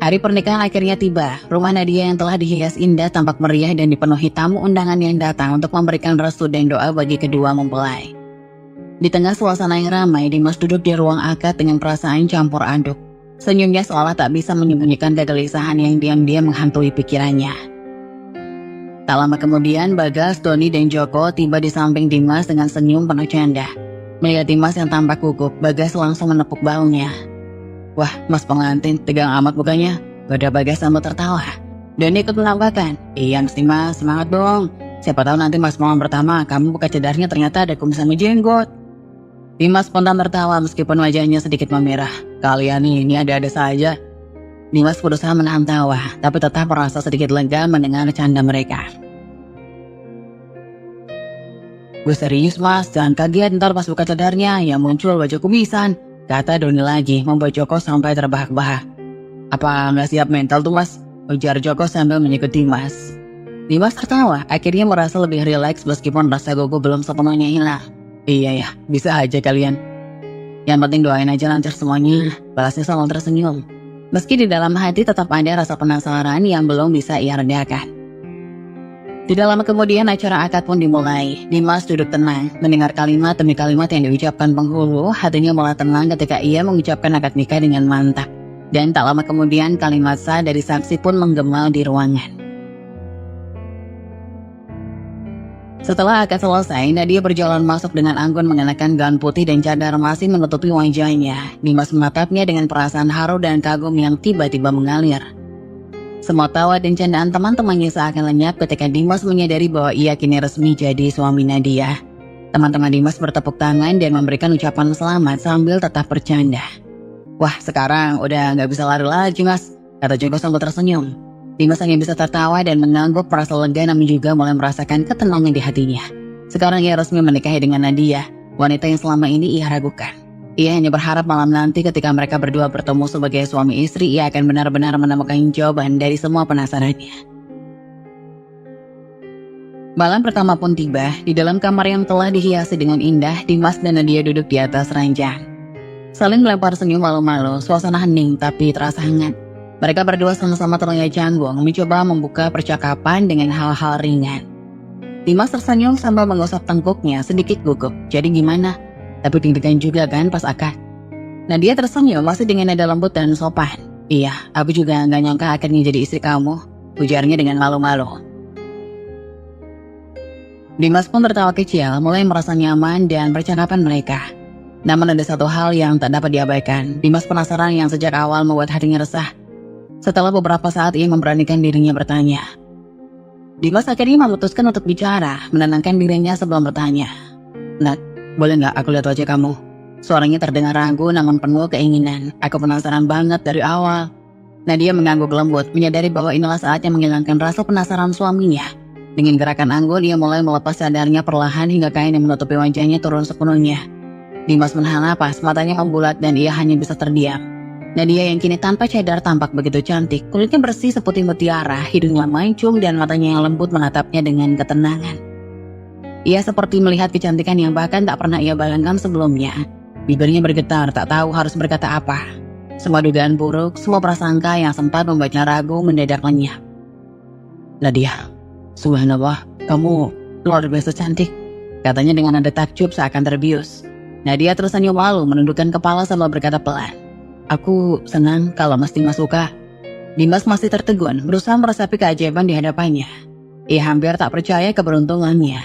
Hari pernikahan akhirnya tiba. Rumah Nadia yang telah dihias indah tampak meriah dan dipenuhi tamu undangan yang datang untuk memberikan restu dan doa bagi kedua mempelai. Di tengah suasana yang ramai, Dimas duduk di ruang akad dengan perasaan campur aduk. Senyumnya seolah tak bisa menyembunyikan kegelisahan yang diam-diam menghantui pikirannya. Tak lama kemudian, Bagas, Doni, dan Joko tiba di samping Dimas dengan senyum penuh canda. Melihat Dimas yang tampak gugup, Bagas langsung menepuk bahunya. Wah, Mas pengantin, tegang amat mukanya. Gada Bagas sambil tertawa. Doni ikut menambahkan, iya mesti Mas, semangat dong. Siapa tahu nanti Mas momen pertama, kamu buka cedarnya ternyata ada kumis sama jenggot. Dimas spontan tertawa meskipun wajahnya sedikit memerah. Kalian ini ada-ada saja. Dimas berusaha menahan tawa, tapi tetap merasa sedikit lega mendengar canda mereka. Gue serius Mas, jangan kaget ntar pas buka cedarnya yang muncul baju kumisan, kata Doni lagi, membuat Joko sampai terbahak-bahak. Apa nggak siap mental tuh Mas? Ujar Joko sambil mengikut Dimas. Dimas tertawa, akhirnya merasa lebih rileks meskipun rasa gugup belum sepenuhnya hilang. Iya ya, bisa aja kalian. Yang penting doain aja lancar semuanya, balasnya sambil tersenyum. Meski di dalam hati tetap ada rasa penasaran yang belum bisa ia redakan. Tidak lama kemudian acara akad pun dimulai. Dimas duduk tenang, mendengar kalimat demi kalimat yang diucapkan penghulu, hatinya mulai tenang ketika ia mengucapkan akad nikah dengan mantap. Dan tak lama kemudian kalimat sah dari saksi pun menggema di ruangan. Setelah akad selesai, Nadia berjalan masuk dengan anggun mengenakan gaun putih dan cadar masih menutupi wajahnya. Dimas menatapnya dengan perasaan haru dan kagum yang tiba-tiba mengalir. Semua tawa dan candaan teman-temannya seakan lenyap ketika Dimas menyadari bahwa ia kini resmi jadi suami Nadia. Teman-teman Dimas bertepuk tangan dan memberikan ucapan selamat sambil tetap bercanda. Wah, sekarang udah gak bisa lari lagi Mas, kata Joko sambil tersenyum. Dimas hanya bisa tertawa dan mengangguk merasa lega namun juga mulai merasakan ketenangan di hatinya. Sekarang ia resmi menikahi dengan Nadia, wanita yang selama ini ia ragukan. Ia hanya berharap malam nanti ketika mereka berdua bertemu sebagai suami istri, ia akan benar-benar menemukan jawaban dari semua penasarannya. Malam pertama pun tiba, di dalam kamar yang telah dihiasi dengan indah, Dimas dan Nadia duduk di atas ranjang. Saling melempar senyum malu-malu, suasana hening tapi terasa hangat. Mereka berdua sama-sama terlihat canggung, mencoba membuka percakapan dengan hal-hal ringan. Dimas tersenyum sambil mengusap tengkuknya sedikit gugup. Jadi gimana? Tapi deg-degan juga kan pas akad? Nadia tersenyum masih dengan nada lembut dan sopan. Iya, aku juga gak nyangka akhirnya jadi istri kamu, ujarnya dengan malu-malu. Dimas pun tertawa kecil, mulai merasa nyaman dan percakapan mereka. Namun ada satu hal yang tak dapat diabaikan. Dimas penasaran yang sejak awal membuat hatinya resah. Setelah beberapa saat ia memberanikan dirinya bertanya. Dimas akhirnya memutuskan untuk bicara, menenangkan dirinya sebelum bertanya. Nat, boleh gak aku lihat wajah kamu? Suaranya terdengar ragu namun penuh keinginan. Aku penasaran banget dari awal. Nadia mengangguk lembut, menyadari bahwa inilah saatnya menghilangkan rasa penasaran suaminya. Dengan gerakan anggun ia mulai melepas cadarnya perlahan hingga kain yang menutupi wajahnya turun sepenuhnya. Dimas menahan napas, matanya membulat dan ia hanya bisa terdiam. Nadia yang kini tanpa cadar tampak begitu cantik, kulitnya bersih seputih mutiara, hidungnya mancung dan matanya yang lembut menatapnya dengan ketenangan. Ia seperti melihat kecantikan yang bahkan tak pernah ia bayangkan sebelumnya. Bibirnya bergetar, tak tahu harus berkata apa. Semua dugaan buruk, semua prasangka yang sempat membuatnya ragu mendadak lenyap. Nadia, subhanallah, kamu luar biasa cantik, katanya dengan nada takjub seakan terbius. Nadia tersenyum malu menundukkan kepala sambil berkata pelan. Aku senang kalau Mas Dimas suka. Dimas masih tertegun, berusaha meresapi keajaiban di hadapannya. Ia hampir tak percaya keberuntungannya.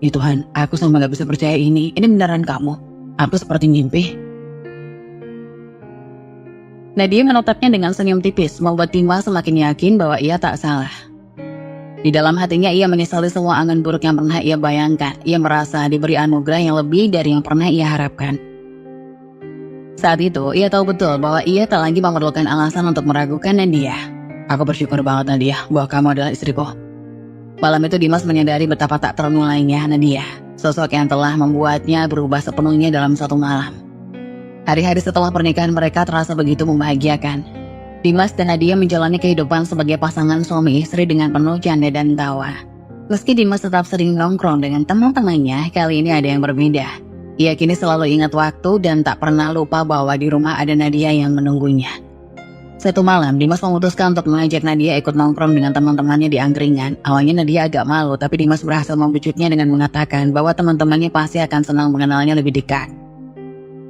Ya Tuhan, aku sama gak bisa percaya ini beneran kamu. Aku seperti mimpi. Nadia menatapnya dengan senyum tipis, membuat Dimas semakin yakin bahwa ia tak salah. Di dalam hatinya ia menyesali semua angan buruk yang pernah ia bayangkan. Ia merasa diberi anugerah yang lebih dari yang pernah ia harapkan. Saat itu, ia tahu betul bahwa ia tak lagi memerlukan alasan untuk meragukan Nadia. Aku bersyukur banget Nadia, bahwa kamu adalah istriku. Malam itu Dimas menyadari betapa tak ternilainya Nadia, sosok yang telah membuatnya berubah sepenuhnya dalam satu malam. Hari-hari setelah pernikahan mereka terasa begitu membahagiakan. Dimas dan Nadia menjalani kehidupan sebagai pasangan suami istri dengan penuh canda dan tawa. Meski Dimas tetap sering nongkrong dengan teman-temannya, kali ini ada yang berbeda. Ia kini selalu ingat waktu dan tak pernah lupa bahwa di rumah ada Nadia yang menunggunya. Satu malam, Dimas memutuskan untuk mengajak Nadia ikut nongkrong dengan teman-temannya di angkringan. Awalnya Nadia agak malu, tapi Dimas berhasil membujuknya dengan mengatakan bahwa teman-temannya pasti akan senang mengenalnya lebih dekat.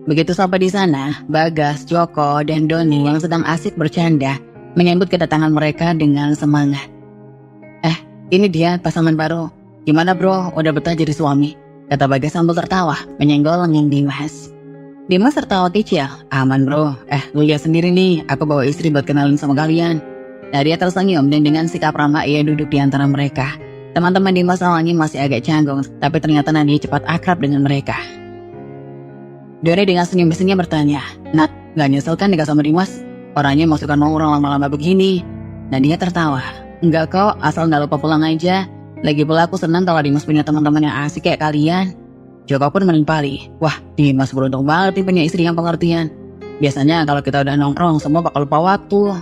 Begitu sampai di sana, Bagas, Joko, dan Doni yang sedang asik bercanda menyambut kedatangan mereka dengan semangat. Ini dia pasangan baru. Gimana bro, udah betah jadi suami? Kata Bagas sambil tertawa, menyenggol lengan Dimas. Dimas tertawa kecil. Aman bro, lu lihat sendiri nih, aku bawa istri buat kenalin sama kalian. Nadia tersenyum dan dengan sikap ramah ia duduk di antara mereka. Teman-teman Dimas awalnya masih agak canggung, tapi ternyata Nadia cepat akrab dengan mereka. Doni dengan senyum-senyum bertanya, Nat, gak nyesel kan nikah sama Dimas? Orangnya mau suka nongkrong lama-lama begini. Nadia tertawa. Enggak kok, asal gak lupa pulang aja. Lagi pula aku senang kalau Dimas punya teman-teman yang asik kayak kalian. Joko pun menimpali. Wah, Dimas beruntung banget nih punya istri yang pengertian. Biasanya kalau kita udah nongkrong semua bakal lupa waktu.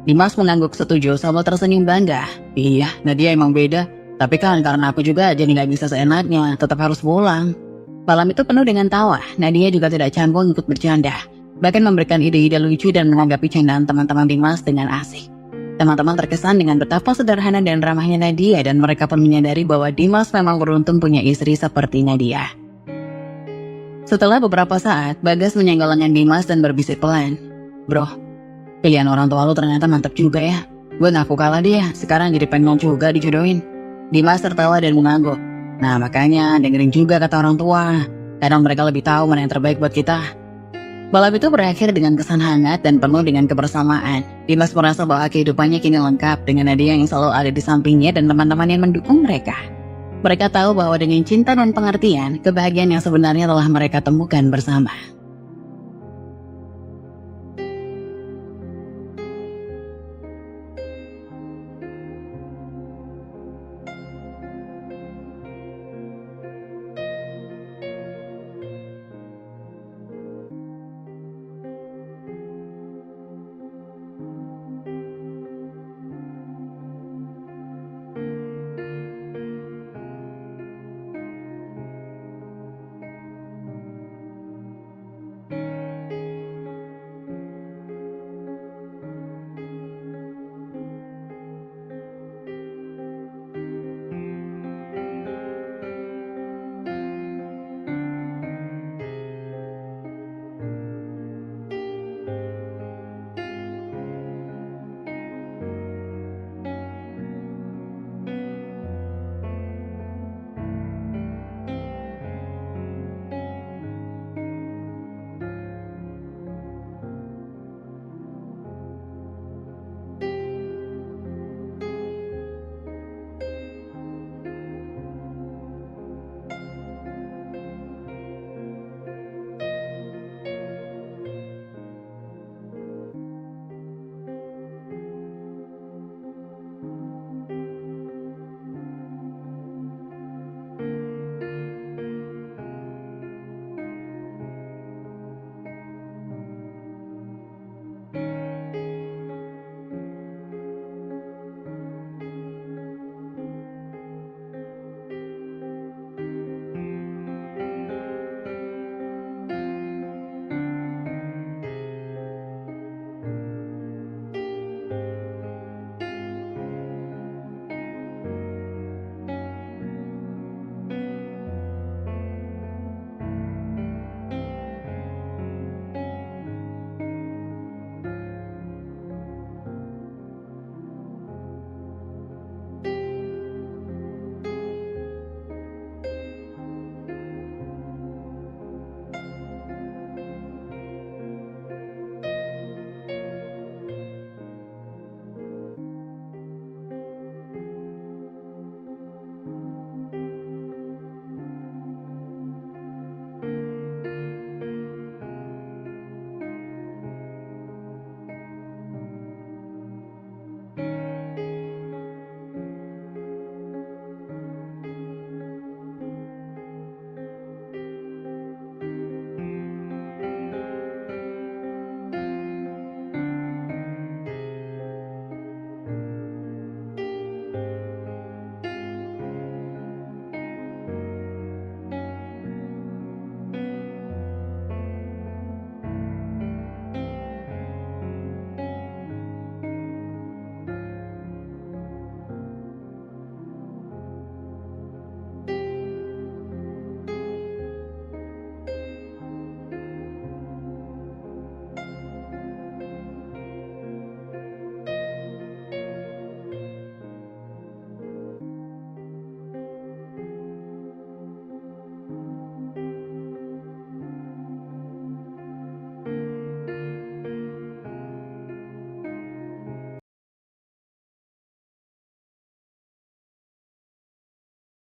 Dimas mengangguk setuju sambil tersenyum bangga. Iya, Nadia emang beda. Tapi kan karena aku juga jadi gak bisa seenaknya, tetap harus pulang. Malam itu penuh dengan tawa. Nadia juga tidak canggung ikut bercanda. Bahkan memberikan ide-ide lucu dan menanggapi candaan teman-teman Dimas dengan asik. Teman-teman terkesan dengan betapa sederhana dan ramahnya Nadia dan mereka pun menyadari bahwa Dimas memang beruntung punya istri seperti Nadia. Setelah beberapa saat, Bagas menyenggol lengan Dimas dan berbisik pelan. Bro, pilihan orang tua lu ternyata mantap juga ya. Gue ngaku kalah dia, sekarang jadi pengen juga dijodohin. Dimas tertawa dan mengangguk. Nah makanya dengerin juga kata orang tua. Kadang mereka lebih tahu mana yang terbaik buat kita. Malam itu berakhir dengan kesan hangat dan penuh dengan kebersamaan. Dimas merasa bahwa kehidupannya kini lengkap dengan Nadia yang selalu ada di sampingnya dan teman-teman yang mendukung mereka. Mereka tahu bahwa dengan cinta dan pengertian, kebahagiaan yang sebenarnya telah mereka temukan bersama.